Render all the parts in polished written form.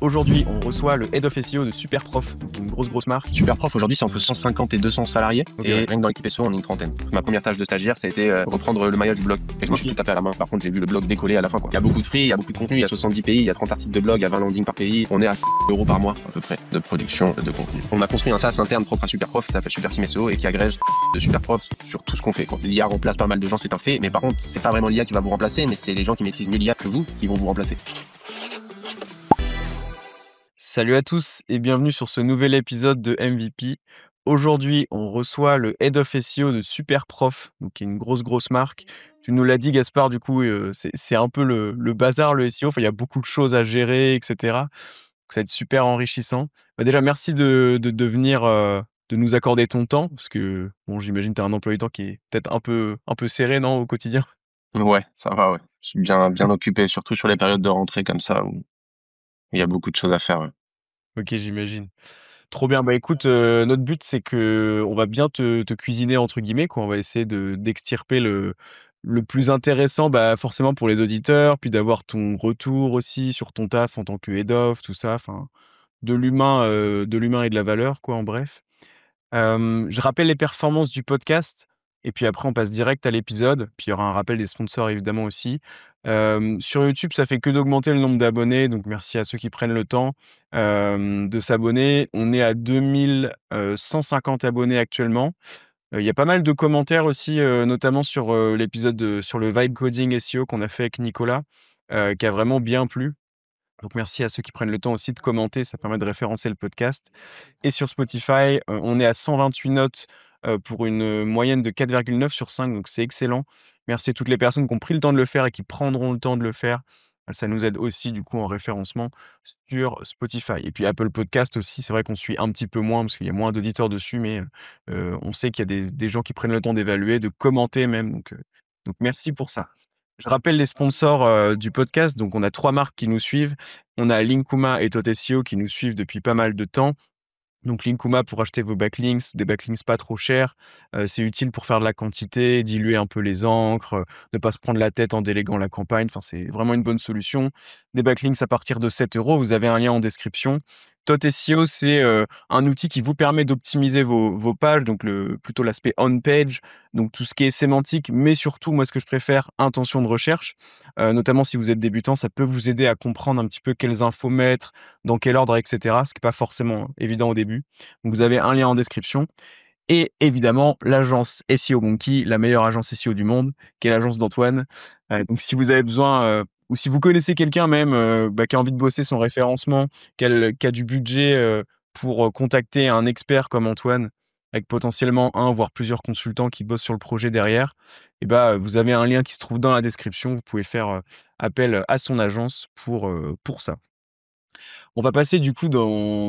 Aujourd'hui, on reçoit le Head of SEO de Superprof, donc une grosse marque. Superprof, aujourd'hui, c'est entre 150 et 200 salariés. Ok, et ouais. rien que dans l'équipe SEO, on est une trentaine. Ma première tâche de stagiaire, ça a été reprendre le maillot du blog. Et je me suis tout tapé à la main. Par contre, j'ai vu le blog décoller à la fin, quoi. Il y a beaucoup de free, il y a beaucoup de contenu, il y a 70 pays, il y a 30 articles de blog, il y a 20 landings par pays. On est à euros par mois, à peu près, de production de contenu. On a construit un SaaS interne propre à Superprof, qui s'appelle Superteam SEO et qui agrège de Superprof sur tout ce qu'on fait, quoi. L'IA remplace pas mal de gens, c'est un fait. Mais par contre, c'est pas vraiment l'IA qui va vous remplacer, mais c'est les gens qui maîtrisent mieux l'IA que vous qui vont vous remplacer. Salut à tous et bienvenue sur ce nouvel épisode de MVP. Aujourd'hui, on reçoit le Head of SEO de Superprof, donc qui est une grosse marque. Tu nous l'as dit, Gaspard, du coup, c'est un peu le bazar, le SEO. Enfin, il y a beaucoup de choses à gérer, etc. Donc, ça va être super enrichissant. Déjà, merci de venir, de nous accorder ton temps, parce que bon, j'imagine que tu as un emploi du temps qui est peut-être un peu serré, non, au quotidien? Ouais, ça va, ouais. Je suis bien occupé, surtout sur les périodes de rentrée comme ça, où il y a beaucoup de choses à faire, ouais. Ok, j'imagine. Trop bien. Bah écoute, notre but, c'est que on va bien te cuisiner entre guillemets, quoi. On va essayer d'extirper le plus intéressant, bah, forcément pour les auditeurs, puis d'avoir ton retour aussi sur ton taf en tant que head of, tout ça, enfin, de l'humain et de la valeur, quoi, en bref. Je rappelle les performances du podcast et puis après on passe direct à l'épisode. Puis il y aura un rappel des sponsors évidemment aussi. Sur YouTube, ça fait que d'augmenter le nombre d'abonnés, donc merci à ceux qui prennent le temps, de s'abonner. On est à 150 abonnés actuellement. Il y a pas mal de commentaires aussi, notamment sur, l'épisode sur le vibe coding SEO qu'on a fait avec Nicolas, qui a vraiment bien plu. Donc merci à ceux qui prennent le temps aussi de commenter, ça permet de référencer le podcast. Et sur Spotify, on est à 128 notes, pour une, moyenne de 4,9 sur 5, donc c'est excellent. Merci à toutes les personnes qui ont pris le temps de le faire et qui prendront le temps de le faire. Ça nous aide aussi du coup en référencement sur Spotify et puis Apple Podcast aussi, c'est vrai qu'on suit un petit peu moins parce qu'il y a moins d'auditeurs dessus, mais on sait qu'il y a des gens qui prennent le temps d'évaluer, de commenter même, donc merci pour ça. Je rappelle les sponsors, du podcast. Donc, on a 3 marques qui nous suivent. On a Linkuma et Totesio qui nous suivent depuis pas mal de temps. Donc Linkuma pour acheter vos backlinks, des backlinks pas trop chers. C'est utile pour faire de la quantité, diluer un peu les encres, ne pas se prendre la tête en déléguant la campagne. Enfin, c'est vraiment une bonne solution. Des backlinks à partir de 7 €, vous avez un lien en description. Totesio, c'est, un outil qui vous permet d'optimiser vos pages, donc plutôt l'aspect on page, donc tout ce qui est sémantique, mais surtout, moi, ce que je préfère, intention de recherche. Notamment si vous êtes débutant, ça peut vous aider à comprendre un petit peu quelles infos mettre, dans quel ordre, et cetera, ce qui est pas forcément évident au début. Donc vous avez un lien en description et évidemment l'agence SEO Monkey, la meilleure agence SEO du monde, qui est l'agence d'Antoine. Donc si vous avez besoin, ou si vous connaissez quelqu'un même, qui a envie de bosser son référencement, qui a du budget, pour, contacter un expert comme Antoine, avec potentiellement un voire plusieurs consultants qui bossent sur le projet derrière, et bah, vous avez un lien qui se trouve dans la description. Vous pouvez faire, appel à son agence pour ça. On va passer du coup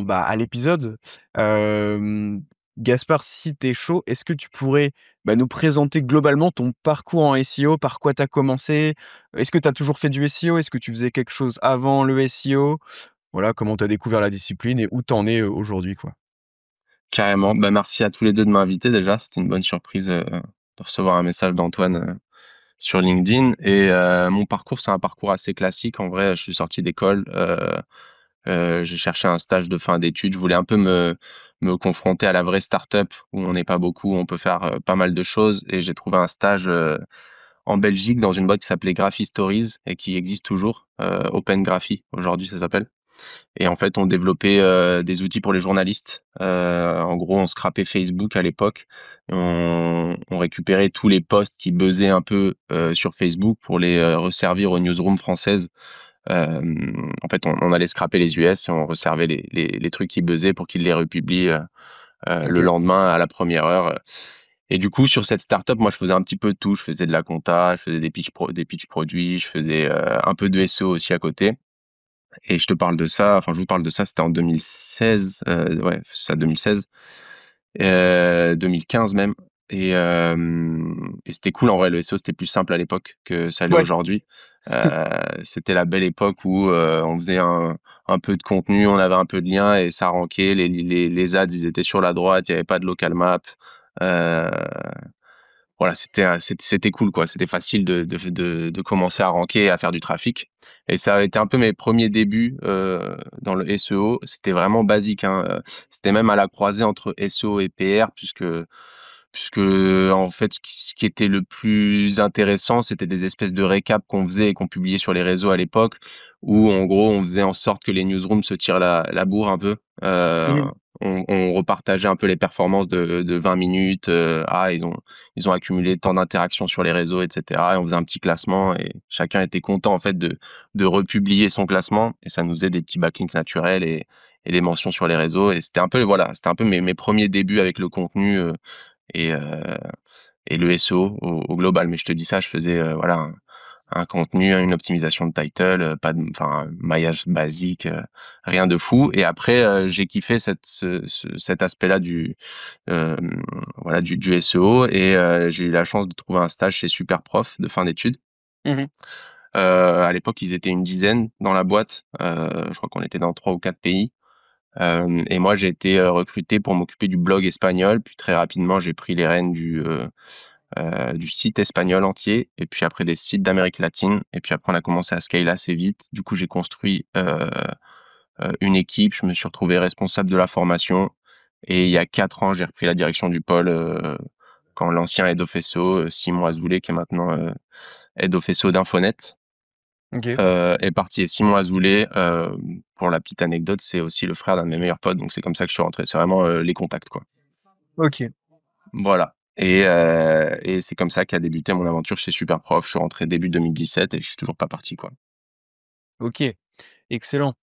à l'épisode. Hem, Gaspard, si tu es chaud, est-ce que tu pourrais, nous présenter globalement ton parcours en SEO? Par quoi tu as commencé? Est-ce que tu as toujours fait du SEO? Est-ce que tu faisais quelque chose avant le SEO? Voilà, comment tu as découvert la discipline et où tu en es, aujourd'hui, quoi? Carrément. Bah, merci à tous les deux de m'inviter déjà. C'était une bonne surprise de recevoir un message d'Antoine sur LinkedIn. Et mon parcours, c'est un parcours assez classique. En vrai, je suis sorti d'école. J'ai cherché un stage de fin d'études. Je voulais un peu me confronter à la vraie start-up où on n'est pas beaucoup, on peut faire pas mal de choses. Et j'ai trouvé un stage en Belgique dans une boîte qui s'appelait Graphy Stories et qui existe toujours, Open Graphy aujourd'hui ça s'appelle. Et en fait, on développait des outils pour les journalistes. En gros, on scrapait Facebook à l'époque. On récupérait tous les posts qui buzzaient un peu sur Facebook pour les resservir aux newsrooms françaises. En fait, on allait scraper les US et on resservait les trucs qui buzzaient pour qu'ils les republient le OK. lendemain à la première heure. Et du coup, sur cette startup, moi, je faisais un petit peu de tout. Je faisais de la compta, je faisais des pitchs produits, je faisais un peu de SEO aussi à côté. Et je vous parle de ça, c'était en 2016, ouais, c'est ça, 2016, 2015 même. Et c'était cool en vrai. Le SEO, c'était plus simple à l'époque que ça l'est Ouais. aujourd'hui. C'était la belle époque où on faisait un peu de contenu, on avait un peu de liens et ça rankait. Les ads, ils étaient sur la droite, il n'y avait pas de local map. Euh, voilà, c'était cool quoi. C'était facile de commencer à ranker et à faire du trafic. Et ça a été un peu mes premiers débuts dans le SEO. C'était vraiment basique, hein. C'était même à la croisée entre SEO et PR, puisque en fait ce qui était le plus intéressant, c'était des espèces de récaps qu'on faisait et qu'on publiait sur les réseaux à l'époque, où en gros on faisait en sorte que les newsrooms se tirent la bourre un peu. Mmh. On repartageait un peu les performances de 20 minutes. Ils ont accumulé tant d'interactions sur les réseaux, etc. Et on faisait un petit classement et chacun était content en fait de republier son classement et ça nous faisait des petits backlinks naturels et des mentions sur les réseaux. Et c'était un peu voilà, c'était un peu mes premiers débuts avec le contenu et, euh, et le SEO au global. Mais je te dis ça, je faisais voilà un contenu, une optimisation de title, pas de, enfin un maillage basique, rien de fou. Et après, j'ai kiffé cet aspect-là euh, du SEO et j'ai eu la chance de trouver un stage chez Superprof de fin d'études. Mmh. À l'époque, ils étaient une dizaine dans la boîte. Je crois qu'on était dans 3 ou 4 pays. Et moi, j'ai été recruté pour m'occuper du blog espagnol. Puis très rapidement, j'ai pris les rênes du site espagnol entier. Et puis après des sites d'Amérique latine. Et puis après, on a commencé à scaler assez vite. Du coup, j'ai construit une équipe. Je me suis retrouvé responsable de la formation. Et il y a 4 ans, j'ai repris la direction du pôle quand l'ancien head of SEO, Simon Azoulay, qui est maintenant head of SEO d'Infonet, OK. est parti. Et Simon Azoulay, pour la petite anecdote, c'est aussi le frère d'un de mes meilleurs potes, donc c'est comme ça que je suis rentré. C'est vraiment les contacts, quoi. OK. Voilà. Et c'est comme ça qu'a débuté mon aventure chez Superprof. Je suis rentré début 2017 et je suis toujours pas parti, quoi. OK. Excellent.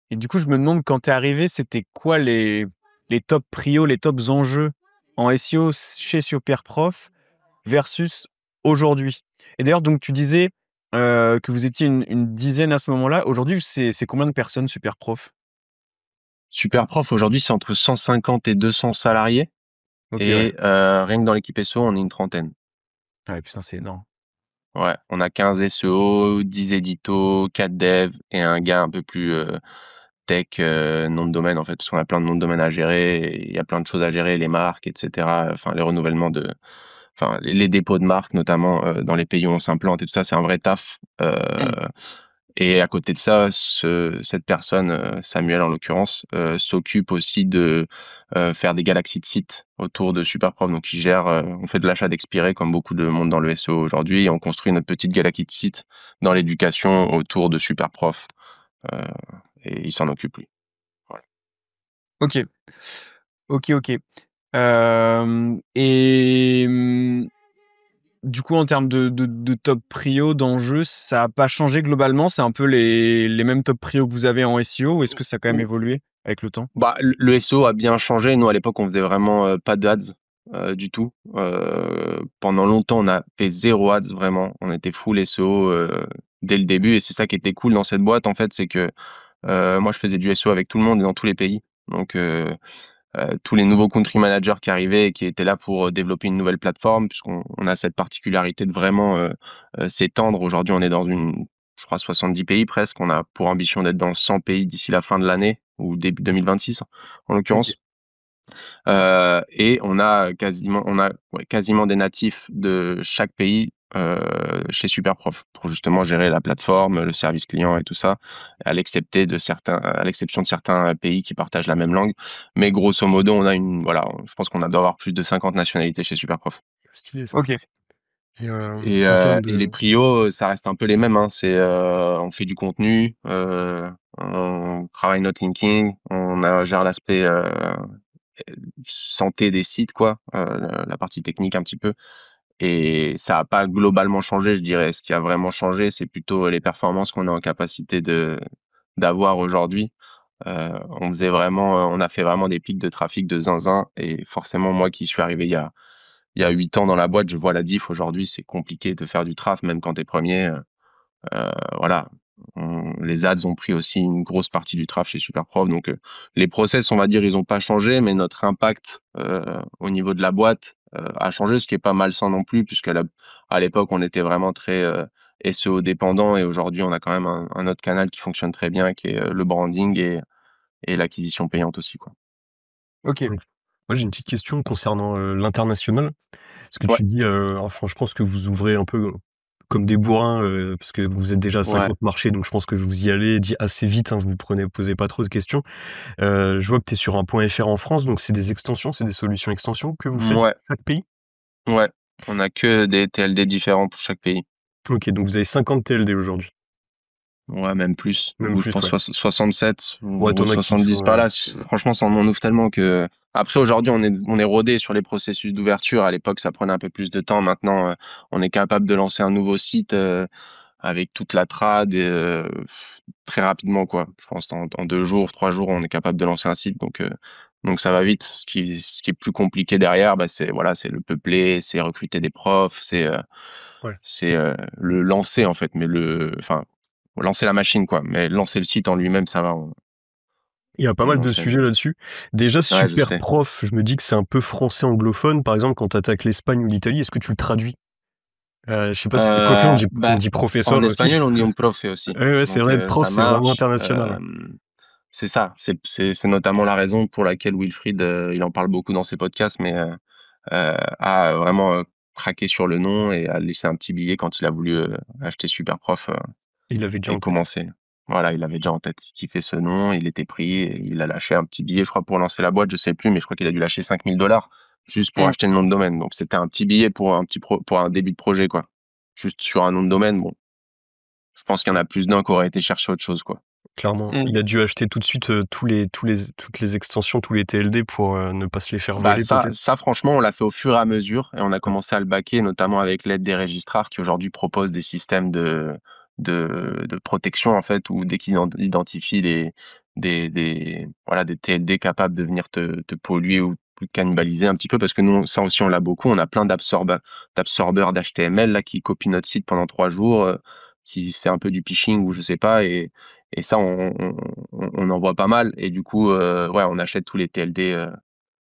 Et du coup, je me demande quand tu es arrivé, c'était quoi les top prios, les tops enjeux en SEO chez Superprof versus aujourd'hui? Et d'ailleurs, donc tu disais, que vous étiez une dizaine à ce moment-là. Aujourd'hui, c'est combien de personnes Superprof? Superprof, aujourd'hui, c'est entre 150 et 200 salariés. OK, ouais. Et rien que dans l'équipe SEO, on est une trentaine. Ah ouais, putain, c'est énorme. Ouais, on a 15 SEO, 10 éditos, 4 devs et un gars un peu plus tech, nom de domaine en fait, parce qu'on a plein de noms de domaine à gérer, et il y a plein de choses à gérer, les marques, etc. Enfin, les renouvellements enfin, les dépôts de marques, notamment dans les pays où on s'implante et tout ça, c'est un vrai taf. Mmh. Et à côté de ça, cette personne, Samuel en l'occurrence, s'occupe aussi de faire des galaxies de sites autour de Superprof. Donc, il gère, on fait de l'achat d'expirés comme beaucoup de monde dans le SEO aujourd'hui, et on construit notre petite galaxie de sites dans l'éducation autour de Superprof. Euh, et il s'en occupe lui. Voilà. OK. OK, OK. Et du coup, en termes de top prio, d'enjeux, ça a pas changé globalement? C'est un peu les mêmes top prio que vous avez en SEO ou est-ce que ça a quand même évolué avec le temps? Bah, le SEO a bien changé. Nous, à l'époque, on faisait vraiment pas d'ads du tout. Pendant longtemps, on a fait zéro ads vraiment. On était full SEO dès le début, et c'est ça qui était cool dans cette boîte en fait, c'est que moi, je faisais du SEO avec tout le monde et dans tous les pays. Donc, tous les nouveaux country managers qui arrivaient et qui étaient là pour développer une nouvelle plateforme, puisqu'on a cette particularité de vraiment s'étendre. Aujourd'hui, on est dans je crois, 70 pays presque. On a pour ambition d'être dans 100 pays d'ici la fin de l'année ou début 2026, en OK. l'occurrence. Et on a quasiment des natifs de chaque pays chez Superprof pour justement gérer la plateforme, le service client et tout ça, à l'exception de certains pays qui partagent la même langue. Mais grosso modo, voilà, je pense qu'on doit avoir plus de 50 nationalités chez Superprof. Stylé ça. OK. Et Et, en euh, termes et les de... prios, ça reste un peu les mêmes, hein. On fait du contenu, on travaille notre linking, gère l'aspect santé des sites, quoi, la partie technique un petit peu. Et ça a pas globalement changé, je dirais. Ce qui a vraiment changé, c'est plutôt les performances qu'on est en capacité d'avoir aujourd'hui. On a fait vraiment des pics de trafic de zinzin. Et forcément, moi qui suis arrivé il y a 8 ans dans la boîte, je vois la diff. Aujourd'hui, c'est compliqué de faire du traf, même quand t'es premier. Voilà. Les ads ont pris aussi une grosse partie du traf chez Superprof. Donc, les process, on va dire, ils ont pas changé, mais notre impact au niveau de la boîte a changé, ce qui est pas malsain non plus, à l'époque, on était vraiment très SEO dépendant, et aujourd'hui, on a quand même un autre canal qui fonctionne très bien, qui est le branding et l'acquisition payante aussi, quoi. OK. Donc, moi, j'ai une petite question concernant l'international. Parce que Ouais. tu dis, enfin, je pense que vous ouvrez un peu comme des bourrins, parce que vous êtes déjà à Ouais. 50 marchés, donc je pense que vous y allez assez vite, hein, vous posez pas trop de questions. Je vois que tu es sur un point .fr en France, donc c'est des extensions, c'est des solutions extensions que vous faites Ouais, pour chaque pays? ouais. On a que des TLD différents pour chaque pays. OK, donc vous avez 50 TLD aujourd'hui? Ouais, même plus. Même Ou je plus, pense ouais. 67 Ouais, ou tu as qui 70 sont, par là. Franchement, ça en ouvre tellement que. Après, aujourd'hui, on est rodé sur les processus d'ouverture. À l'époque, ça prenait un peu plus de temps. Maintenant, on est capable de lancer un nouveau site avec toute la trad et, très rapidement, quoi. Je pense en 2 jours, 3 jours, on est capable de lancer un site. Donc ça va vite. Ce qui est plus compliqué derrière, bah, c'est voilà, c'est le peupler, c'est recruter des profs, ouais. c'est le lancer en fait, mais enfin lancer la machine quoi, mais lancer le site en lui-même ça va. Il y a pas On mal de enchaîne. sujets là-dessus. Déjà, Ouais, je super sais. prof, je me dis que c'est un peu français anglophone. Par exemple, quand tu attaques l'Espagne ou l'Italie, est-ce que tu le traduis? Je sais pas si quoique on Bah dit professeur en aussi. espagnol on dit un profe aussi, Ouais, ouais, c'est donc vrai, prof, ça c'est vraiment marche. international. C'est ça, c'est notamment la raison pour laquelle Wilfried il en parle beaucoup dans ses podcasts, mais a vraiment craqué sur le nom et a laissé un petit billet quand il a voulu acheter Superprof. Il l'avait déjà Et en tête. commencer. Voilà, il avait déjà en tête. Il kiffait ce nom, il était pris, et il a lâché un petit billet, je crois, pour lancer la boîte, je sais plus, mais je crois qu'il a dû lâcher $5000 juste pour Mmh. acheter le nom de domaine. Donc c'était un petit billet pour pour un début de projet, quoi. Juste sur un nom de domaine, bon, je pense qu'il y en a plus d'un qui aurait été chercher autre chose, quoi. Clairement. Mmh. Il a dû acheter tout de suite, toutes les extensions, tous les TLD pour, ne pas se les faire Bah voler ça, peut-être? ça franchement, on l'a fait au fur et à mesure et on a Ouais. commencé à le baquer, notamment avec l'aide des registrars qui aujourd'hui proposent des systèmes de protection en fait, où dès qu'ils identifient voilà des TLD capables de venir te polluer ou te cannibaliser un petit peu, parce que nous ça aussi on l'a beaucoup, on a plein d'absorbeurs d'HTML là qui copient notre site pendant 3 jours, qui c'est un peu du phishing ou je sais pas et ça on en voit pas mal et du coup ouais on achète tous les TLD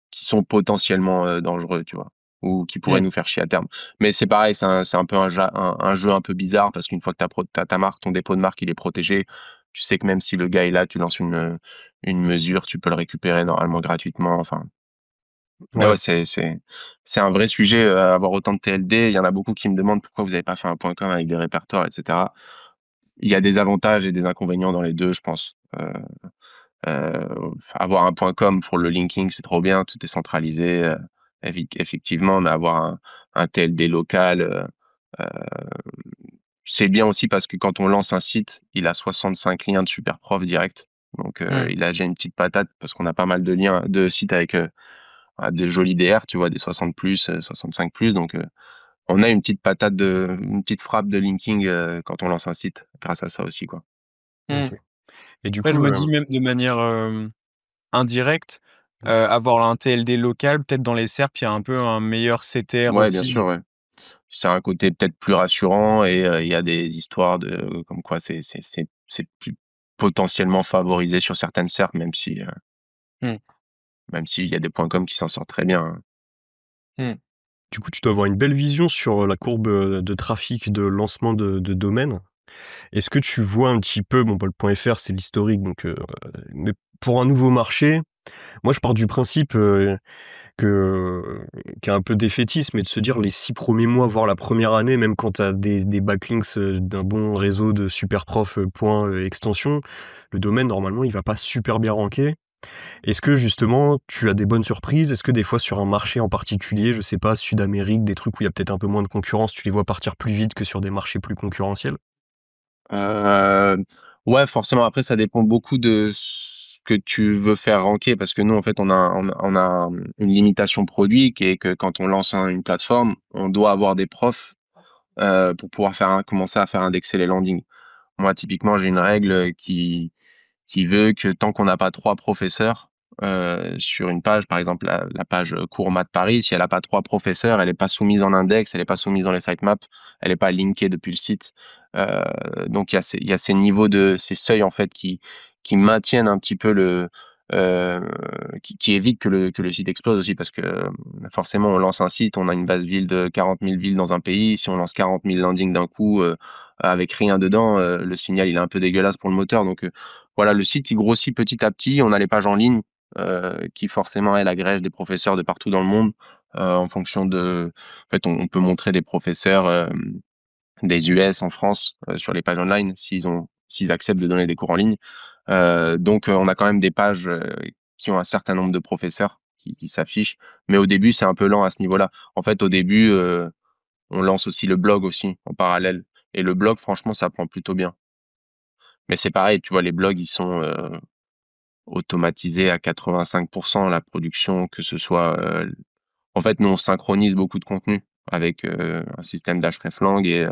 qui sont potentiellement dangereux, tu vois, ou qui pourraient Mmh. nous faire chier à terme. Mais c'est pareil, c'est un peu un jeu un peu bizarre parce qu'une fois que t'as ta marque, ton dépôt de marque, il est protégé. Tu sais que même si le gars est là, tu lances une mesure, tu peux le récupérer normalement gratuitement. Enfin, mais Ouais. ouais, c'est un vrai sujet avoir autant de TLD. Il y en a beaucoup qui me demandent pourquoi vous avez pas fait un point .com avec des répertoires, etc. Il y a des avantages et des inconvénients dans les deux, je pense. Avoir un point .com pour le linking, c'est trop bien, tout est centralisé, effectivement, mais avoir un TLD local, heu, c'est bien aussi parce que quand on lance un site, il a 65 liens de Superprof direct. Donc, Mmh. il a déjà une petite patate parce qu'on a pas mal de liens de sites avec, des jolis DR, tu vois? Des 60+, 65+, donc, on a une petite frappe de linking, quand on lance un site grâce à ça aussi, quoi. Mmh. OK. Et du Ouais, je coup, me dis même de manière, indirecte, avoir un TLD local, peut-être dans les SERP, il y a un peu un meilleur CTR Ouais, bien aussi. sûr, ouais. C'est un côté peut-être plus rassurant et il y a des histoires de comme quoi c'est plus potentiellement favorisé sur certaines SERP, Mmh. même s'il y a des points com qui s'en sortent très bien, hein. Mmh. du coup, tu dois avoir une belle vision sur, la courbe, de trafic de lancement de domaine. Est-ce que tu vois un petit peu bon, bah, le point .fr, c'est l'historique, donc mais pour un nouveau marché, moi, je pars du principe, que qui est un peu défaitiste, mais de se dire les 6 premiers mois, voire la première année, même quand tu as des backlinks, d'un bon réseau de superprof, point, extension, le domaine, normalement, il va pas super bien ranker. Est-ce que justement, tu as des bonnes surprises? Est-ce que des fois sur un marché en particulier, je sais pas, Sud-Amérique, des trucs où il y a peut-être un peu moins de concurrence, tu les vois partir plus vite que sur des marchés plus concurrentiels? Heu, ouais, forcément, après ça dépend beaucoup de ce que tu veux faire ranker parce que nous, en fait, on a une limitation produit qui est que quand on lance une plateforme, on doit avoir des profs, pour pouvoir commencer à faire indexer les landings. Moi, typiquement, j'ai une règle qui veut que tant qu'on n'a pas 3 professeurs, sur une page, par exemple la page, cours maths Paris, si elle a pas 3 professeurs, elle est pas soumise en index, elle est pas soumise dans les sitemaps, elle est pas linkée depuis le site. Heu, donc il y a ces niveaux ces seuils en fait qui maintiennent un petit peu heu, qui évitent que le site explose aussi parce que, forcément on lance un site, on a une base ville de 40 000 villes dans un pays. Si on lance 40 000 landings d'un coup, avec rien dedans, le signal il est un peu dégueulasse pour le moteur donc voilà, le site il grossit petit à petit. On a les pages en ligne qui forcément elles agrègent des professeurs de partout dans le monde en fonction de. En fait, on peut montrer des professeurs des US en France sur les pages online s'ils acceptent de donner des cours en ligne. Donc on a quand même des pages qui ont un certain nombre de professeurs qui s'affichent, mais au début c'est un peu lent à ce niveau-là. En fait, au début on lance aussi le blog aussi en parallèle, et le blog franchement ça prend plutôt bien. Mais c'est pareil, tu vois, les blogs ils sont automatisés à 85%, la production, que ce soit en fait nous on synchronise beaucoup de contenu avec un système d'hreflang, et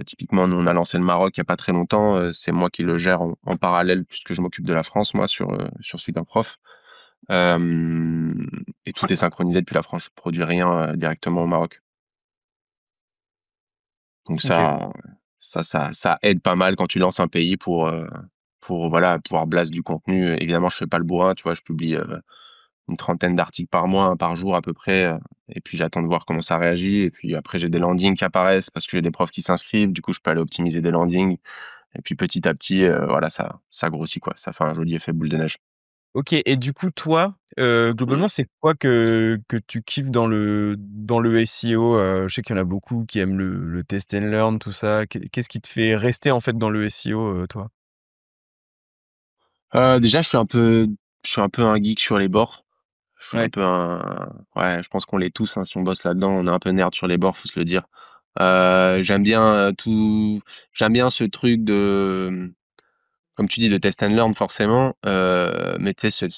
typiquement, nous, on a lancé le Maroc il y a pas très longtemps. C'est moi qui le gère en parallèle, puisque je m'occupe de la France, moi, sur Superprof. Et tout est synchronisé depuis la France. Je produis rien directement au Maroc. Donc OK. ça aide pas mal quand tu lances un pays pour voilà, pouvoir blast du contenu. Évidemment, je fais pas le bourrin, tu vois, je publie une trentaine d'articles par mois, un par jour à peu près. Et puis j'attends de voir comment ça réagit. Et puis après, j'ai des landings qui apparaissent parce que j'ai des profs qui s'inscrivent. Du coup, je peux aller optimiser des landings. Et puis petit à petit, voilà, ça grossit, quoi. Ça fait un joli effet boule de neige. OK, et du coup, toi, Mmh. globalement, c'est quoi que tu kiffes dans le SEO? Je sais qu'il y en a beaucoup qui aiment le test and learn, tout ça. Qu'est-ce qui te fait rester, en fait, dans le SEO, toi? Déjà, je suis un peu un geek sur les bords. Je suis un Ouais. peu un ouais, je pense qu'on l'est tous, hein, si on bosse là-dedans, on est un peu nerd sur les bords, faut se le dire. J'aime bien, j'aime bien ce truc de, comme tu dis, de test and learn forcément, mais tu sais,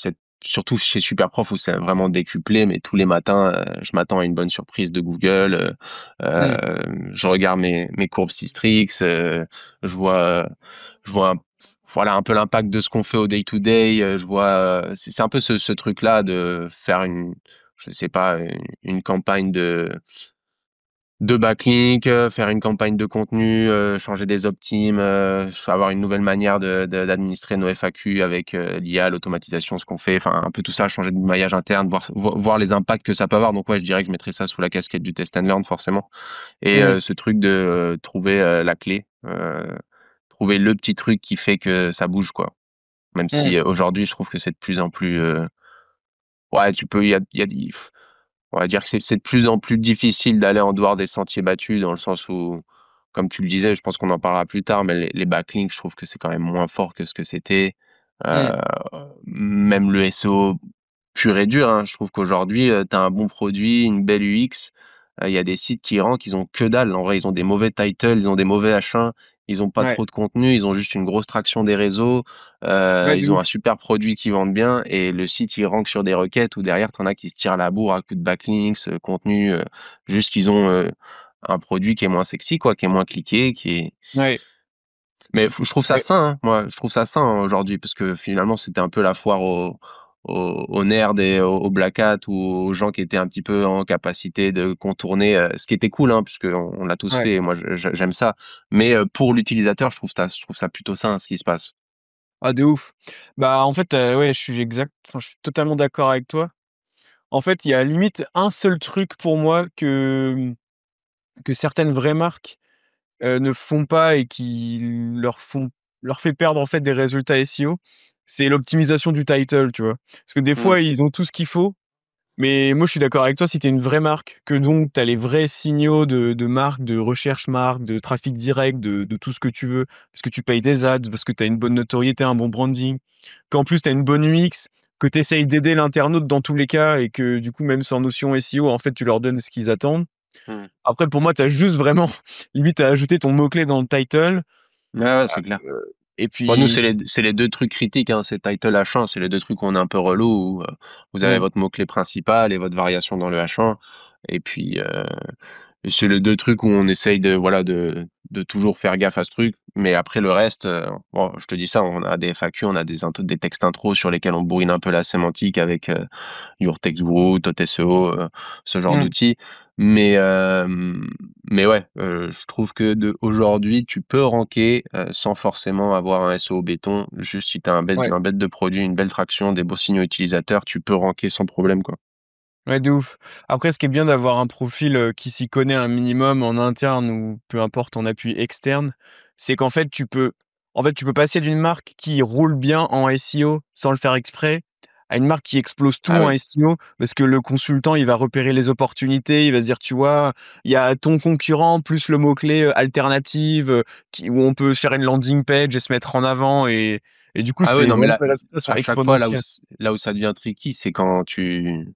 surtout chez Superprof où c'est vraiment décuplé, mais tous les matins, je m'attends à une bonne surprise de Google. Mmh. Je regarde mes courbes Systrix, je vois, je vois voilà un peu l'impact de ce qu'on fait au day to day. Je vois, c'est un peu ce truc-là de faire je sais pas, une campagne de backlink, faire une campagne de contenu, changer des optimes, avoir une nouvelle manière d'administrer nos FAQ avec l'IA, l'automatisation, ce qu'on fait, enfin un peu tout ça, changer de maillage interne, voir les impacts que ça peut avoir. Donc ouais, je dirais que je mettrais ça sous la casquette du test and learn forcément. Et Mmh. ce truc de trouver la clé, trouver le petit truc qui fait que ça bouge, quoi. Même Mmh. si aujourd'hui, je trouve que c'est de plus en plus ouais, il y a on va dire que c'est de plus en plus difficile d'aller en dehors des sentiers battus, dans le sens où, comme tu le disais, je pense qu'on en parlera plus tard, mais les backlinks, je trouve que c'est quand même moins fort que ce que c'était. Mmh. Euh, Même le SEO pur et dur, hein, je trouve qu'aujourd'hui, tu as un bon produit, une belle UX. Il y a des sites qui rankent, ils ont que dalle. En vrai, ils ont des mauvais titles, ils ont des mauvais H1, ils ont pas Ouais. trop de contenu, ils ont juste une grosse traction des réseaux. Ouais, de Ils ont un ouf. super produit qui vendent bien, et le site il rank sur des requêtes où derrière t'en as qui se tirent la bourre à coups de backlinks, contenu, juste qu'ils ont un produit qui est moins sexy, quoi, qui est moins cliqué, qui est. Ouais. Mais je trouve ça Ouais. sain, hein, moi, je trouve ça sain aujourd'hui, parce que finalement c'était un peu la foire aux nerds et aux black hats, ou aux gens qui étaient un petit peu en capacité de contourner, ce qui était cool, hein, puisque on l'a tous Ouais. fait, et moi j'aime ça. Mais pour l'utilisateur, je trouve ça plutôt sain, ce qui se passe. Ah, de ouf. Bah, en fait, ouais, je suis totalement d'accord avec toi. En fait, il y a limite un seul truc pour moi que certaines vraies marques ne font pas et qui leur fait perdre, en fait, des résultats SEO, c'est l'optimisation du title, tu vois? Parce que des Mmh. fois, ils ont tout ce qu'il faut, mais moi, je suis d'accord avec toi, si tu es une vraie marque, que donc tu as les vrais signaux de marque, de recherche marque, de trafic direct, de tout ce que tu veux, parce que tu payes des ads, parce que tu as une bonne notoriété, un bon branding, qu'en plus tu as une bonne UX, que tu essayes d'aider l'internaute dans tous les cas et que du coup, même sans notion SEO, en fait, tu leur donnes ce qu'ils attendent. Mmh. Après, pour moi, tu as juste vraiment limite à ajouter ton mot-clé dans le title, Ouais, ouais, c'est clair. et Bon, nous, puis c'est les deux trucs critiques, hein, c'est title H1, c'est les deux trucs où on est un peu relou, où vous avez mmh, votre mot-clé principal et votre variation dans le H1. Et puis, et c'est les deux trucs où on essaye voilà, de toujours faire gaffe à ce truc. Mais après, le reste, bon, je te dis ça, on a des FAQ, on a des textes intro sur lesquels on bourrine un peu la sémantique avec Your Text Guru, TotSEO, ce genre mmh, d'outils. Mais, ouais, je trouve que aujourd'hui, tu peux ranker sans forcément avoir un SEO béton. Juste si tu as ouais. un bête de produit, une belle traction, des beaux signaux utilisateurs, tu peux ranker sans problème, quoi. Ouais, de ouf. Après, ce qui est bien d'avoir un profil, qui s'y connaît un minimum en interne ou peu importe en appui externe, c'est qu'en fait, tu peux passer d'une marque qui roule bien en SEO sans le faire exprès, à une marque qui explose tout Ah en oui. SEO parce que le consultant, il va repérer les opportunités, il va se dire, tu vois, il y a ton concurrent plus le mot-clé alternative où on peut faire une landing page et se mettre en avant et du coup, Ah ouais, c'est non, mais vraiment là, les résultats sont à chaque fois, exponentiels. là où ça devient tricky, c'est quand tu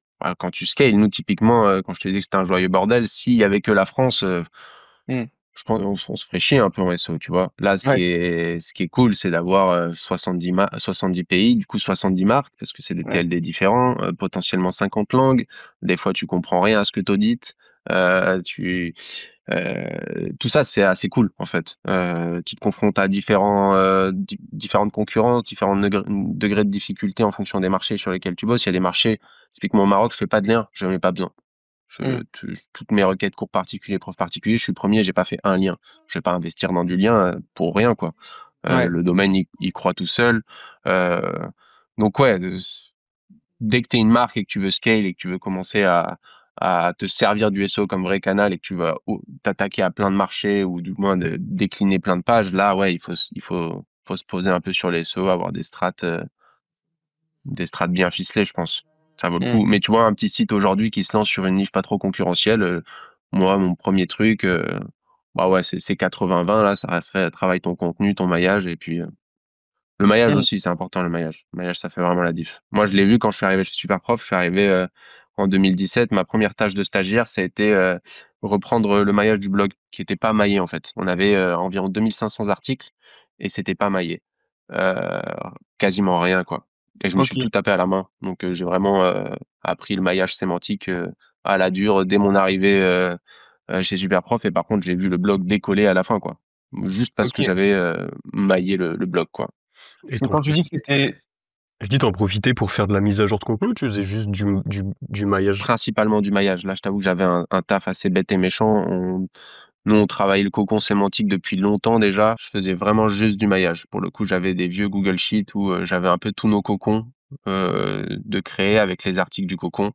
scales. Nous, typiquement, quand je te disais que c'était un joyeux bordel, s'il y avait que la France, Mmh. je pense on se ferait chier un peu en SEO, tu vois. Là, Ouais, ce qui est cool, c'est d'avoir 70 pays, du coup 70 marques, parce que c'est des ouais. TLD différents, potentiellement 50 langues. Des fois, tu comprends rien à ce que t'audites. Tu tout ça, c'est assez cool en fait. Tu te confrontes à différentes concurrences, différents degrés de difficulté en fonction des marchés sur lesquels tu bosses. Il y a des marchés, typiquement au Maroc, je fais pas de lien, je n'en ai pas besoin. Mmh. Toutes mes requêtes cours particuliers, prof particulier, je suis premier, j'ai pas fait un lien. Je vais pas investir dans du lien pour rien quoi. Ouais. Le domaine, il croît tout seul. Euh, donc ouais, dès que tu es une marque et que tu veux scale et que tu veux commencer à te servir du SEO comme vrai canal et que tu vas t'attaquer à plein de marchés ou du moins de décliner plein de pages, là, ouais, faut se poser un peu sur les SEO, avoir des strates bien ficelées, je pense. Ça vaut le Mmh. coup. Mais tu vois, un petit site aujourd'hui qui se lance sur une niche pas trop concurrentielle, moi, mon premier truc, bah ouais, c'est 80-20, là, ça resterait travaille ton contenu, ton maillage et puis le maillage Mmh. aussi, c'est important le maillage. Le maillage, ça fait vraiment la diff. Moi, je l'ai vu quand je suis arrivé chez Superprof. Je suis arrivé en 2017. Ma première tâche de stagiaire, ça a été reprendre le maillage du blog, qui était pas maillé en fait. On avait environ 2500 articles et c'était pas maillé. Euh, Quasiment rien quoi. Et je me suis tout OK. tapé à la main. Donc j'ai vraiment appris le maillage sémantique à la dure dès mon arrivée chez Superprof. Et par contre, j'ai vu le blog décoller à la fin quoi. Juste parce que OK. j'avais maillé le blog quoi. Et Parce que t'en quand tu dis que profitais c'était je dis t'en profitais pour faire de la mise à jour de contenu ou tu faisais juste du maillage? Principalement du maillage. Là, je t'avoue que j'avais un taf assez bête et méchant. Nous, on travaillait le cocon sémantique depuis longtemps déjà. Je faisais vraiment juste du maillage. Pour le coup, j'avais des vieux Google Sheets où j'avais un peu tous nos cocons de créer avec les articles du cocon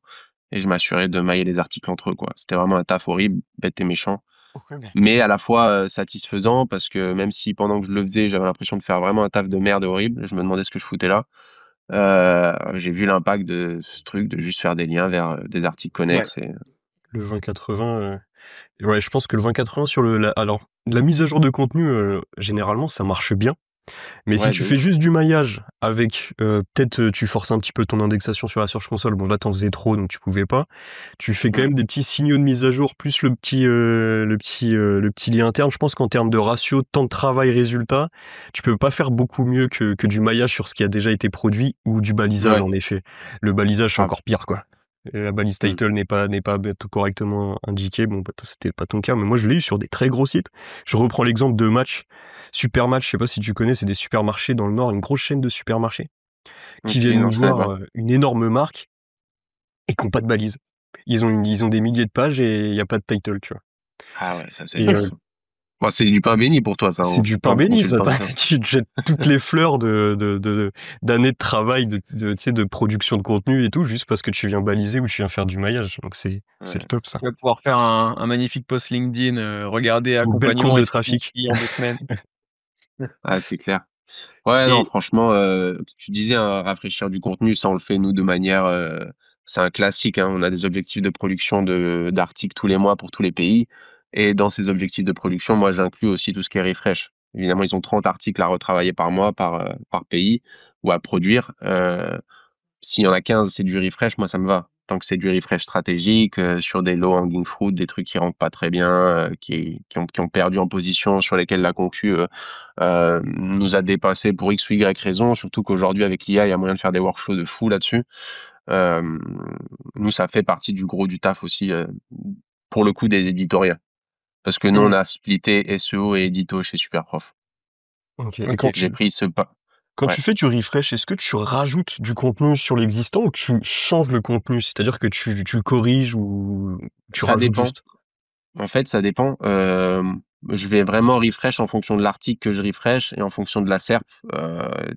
et je m'assurais de mailler les articles entre eux, quoi. C'était vraiment un taf horrible, bête et méchant, OK. mais à la fois satisfaisant parce que même si pendant que je le faisais, j'avais l'impression de faire vraiment un taf de merde horrible, je me demandais ce que je foutais là. J'ai vu l'impact de ce truc de juste faire des liens vers des articles Ouais. connexes et Le 20-80, ouais, je pense que le 20-80 sur alors, la mise à jour de contenu, généralement, ça marche bien. Mais si ouais, tu de fais ouf. juste du maillage avec, peut-être, tu forces un petit peu ton indexation sur la Search Console. Bon, là, t'en faisais trop, donc tu pouvais pas. Tu fais quand Mmh. même des petits signaux de mise à jour, plus le petit lien interne. Je pense qu'en termes de ratio temps de travail résultat, tu peux pas faire beaucoup mieux que du maillage sur ce qui a déjà été produit ou du balisage, Ouais, en effet. Le balisage, c'est grave. encore pire, quoi. La balise Mmh. title n'est pas correctement indiquée. Bon, bah, toi, c'était pas ton cas, mais moi, je l'ai eu sur des très gros sites. Je reprends l'exemple de Match. Supermatch, je sais pas si tu connais, c'est des supermarchés dans le Nord, une grosse chaîne de supermarchés qui OK, viennent non, nous je connais voir, pas. une énorme marque et qui ont pas de balise. Ils ont des milliers de pages et il y a pas de title, tu vois? Ah ouais, ça c'est Et dur ça. Bon, c'est du pain béni pour toi ça, c'est en du pain tant que béni ça, consultant SEO. tu te jettes toutes les fleurs d'années de travail, tu sais, de production de contenu et tout, juste parce que tu viens baliser ou tu viens faire du maillage, donc c'est le Ouais. top ça. Tu vas pouvoir faire un magnifique post LinkedIn, regardez Une belle courbe accompagnement de SEO trafic. en 2 semaines. Ah, c'est clair. Ouais, non, Et franchement, tu disais, hein, rafraîchir du contenu, ça on le fait nous de manière, c'est un classique, hein. On a des objectifs de production d'articles tous les mois pour tous les pays. Et dans ces objectifs de production, moi, j'inclus aussi tout ce qui est refresh. Évidemment, ils ont 30 articles à retravailler par mois, par pays ou à produire. S'il y en a 15, c'est du refresh, moi ça me va. Tant que c'est du refresh stratégique, sur des low hanging fruit, des trucs qui rentrent pas très bien, qui ont perdu en position, sur lesquels la concu nous a dépassé pour X ou Y raison, surtout qu'aujourd'hui avec l'IA, il y a moyen de faire des workflows de fou là-dessus. Euh, Nous, ça fait partie du gros du taf aussi, pour le coup des éditoriaux. Parce que nous, on mmh, a splitté SEO et édito chez Superprof. OK, et OK. J'ai pris ce pas. quand Ouais. tu fais du refresh, est-ce que tu rajoutes du contenu sur l'existant ou tu changes le contenu? C'est-à-dire que tu le corriges ou tu Ça rajoutes dépend. juste? En fait, ça dépend. Je vais vraiment refresh en fonction de l'article que je refresh et en fonction de la SERP.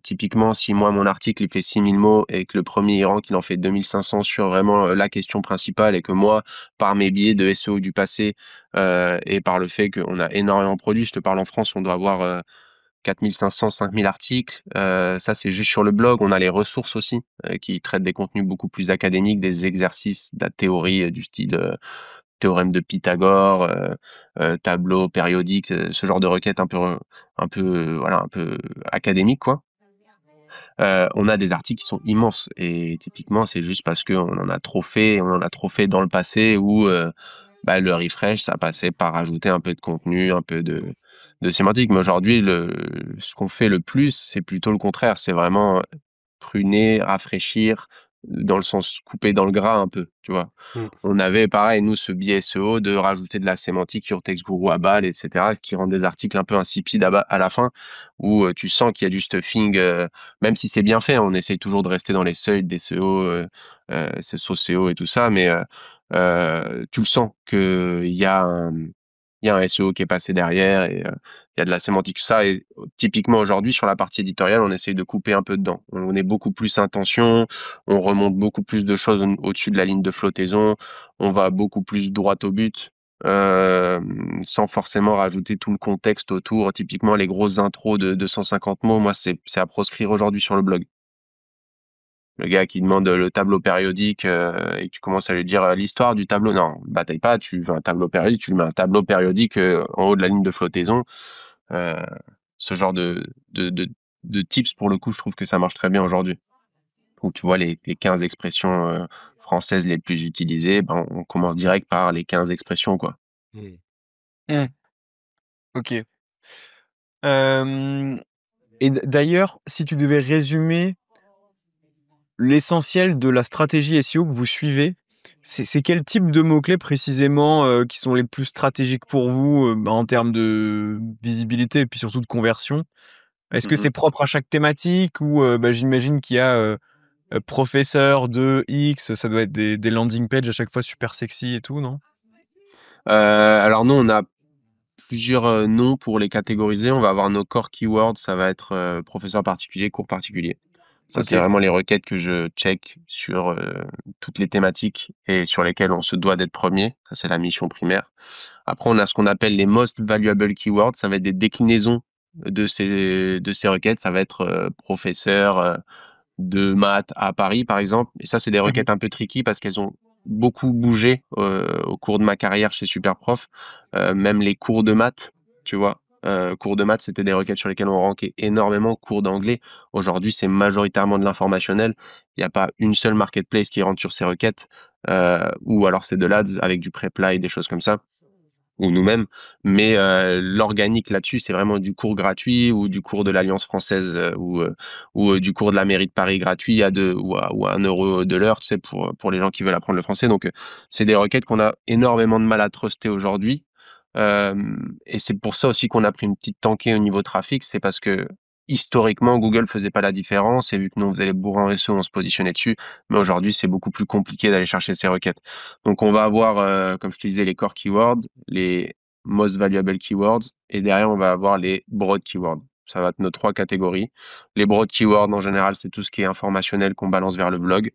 Typiquement, si moi, mon article, il fait 6000 mots et que le premier il rank, il en fait 2500 sur vraiment la question principale et que moi, par mes biais de SEO du passé et par le fait qu'on a énormément produit, je te parle en France, on doit avoir 4500, 5000 articles. Ça, c'est juste sur le blog. On a les ressources aussi, qui traitent des contenus beaucoup plus académiques, des exercices, de la théorie du style théorème de Pythagore, tableau périodique, ce genre de requêtes voilà, un peu académiques, quoi. On a des articles qui sont immenses et typiquement, c'est juste parce qu'on en a trop fait, on en a trop fait dans le passé où bah, le refresh, ça passait par rajouter un peu de contenu, un peu de sémantique. Mais aujourd'hui, ce qu'on fait le plus, c'est plutôt le contraire. C'est vraiment pruner, rafraîchir, dans le sens couper dans le gras un peu, tu vois. Mmh. On avait pareil, nous, ce biais SEO de rajouter de la sémantique sur Textguru à balle, etc., qui rend des articles un peu insipides à la fin, où tu sens qu'il y a du stuffing, même si c'est bien fait, on essaye toujours de rester dans les seuils des SEO, c'est SEO et tout ça, mais tu le sens il y a un SEO qui est passé derrière et il y a de la sémantique. Ça, et typiquement aujourd'hui, sur la partie éditoriale, on essaye de couper un peu dedans. On est beaucoup plus intention, on remonte beaucoup plus de choses au-dessus de la ligne de flottaison, on va beaucoup plus droit au but, euh, sans forcément rajouter tout le contexte autour. Typiquement, les grosses intros de 250 mots, moi, c'est à proscrire aujourd'hui sur le blog. Le gars qui demande le tableau périodique et que tu commences à lui dire l'histoire du tableau. Non, bataille pas, tu veux un tableau périodique, tu lui mets un tableau périodique en haut de la ligne de flottaison. Euh, Ce genre de tips, pour le coup, je trouve que ça marche très bien aujourd'hui. Où tu vois les 15 expressions françaises les plus utilisées, ben, on commence direct par les 15 expressions, quoi. Mmh. Mmh. OK. Hem et d'ailleurs, si tu devais résumer l'essentiel de la stratégie SEO que vous suivez, c'est quel type de mots-clés précisément, qui sont les plus stratégiques pour vous, bah, en termes de visibilité et puis surtout de conversion? Est-ce que c'est Mhm. propre à chaque thématique ou, bah, j'imagine qu'il y a, professeur de X, ça doit être des landing pages à chaque fois super sexy et tout, non? Alors nous, on a plusieurs noms pour les catégoriser. On va avoir nos core keywords, ça va être professeur particulier, cours particulier. Ça, c'est OK. vraiment les requêtes que je check sur toutes les thématiques et sur lesquelles on se doit d'être premier. Ça, c'est la mission primaire. Après, on a ce qu'on appelle les most valuable keywords. Ça va être des déclinaisons de ces requêtes. Ça va être professeur de maths à Paris, par exemple. Et ça, c'est des Mmh. requêtes un peu tricky parce qu'elles ont beaucoup bougé au cours de ma carrière chez Superprof. Même les cours de maths, tu vois. Cours de maths, c'était des requêtes sur lesquelles on rankait énormément. Cours d'anglais, aujourd'hui, c'est majoritairement de l'informationnel. Il n'y a pas une seule marketplace qui rentre sur ces requêtes. Ou alors c'est de l'ADS avec du preply, des choses comme ça ou nous-mêmes. Mais l'organique là-dessus, c'est vraiment du cours gratuit ou du cours de l'Alliance française ou du cours de la mairie de Paris gratuit ou à 1 euro de l'heure, tu sais, pour les gens qui veulent apprendre le français. Donc, c'est des requêtes qu'on a énormément de mal à truster aujourd'hui. Euh, et c'est pour ça aussi qu'on a pris une petite tankée au niveau trafic, c'est parce que historiquement, Google faisait pas la différence et vu que nous, on faisait les bourrins en SEO, on se positionnait dessus. Mais aujourd'hui, c'est beaucoup plus compliqué d'aller chercher ces requêtes. Donc, on va avoir, comme je te disais, les core keywords, les most valuable keywords, et derrière, on va avoir les broad keywords. Ça va être nos 3 catégories. Les broad keywords, en général, c'est tout ce qui est informationnel qu'on balance vers le blog.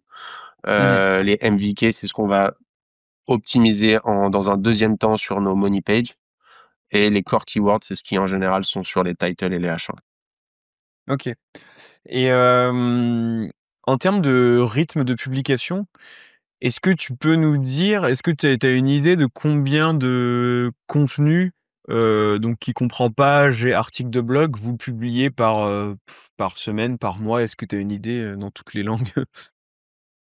Mmh. Les MVK, c'est ce qu'on va optimiser dans un deuxième temps sur nos money pages. Et les core keywords, c'est ce qui, en général, sont sur les titles et les H1. OK et en termes de rythme de publication, est-ce que tu peux nous dire, est-ce que tu as une idée de combien de contenu, donc qui comprend page et article de blog, vous publiez par semaine, par mois? Est-ce que tu as une idée, dans toutes les langues?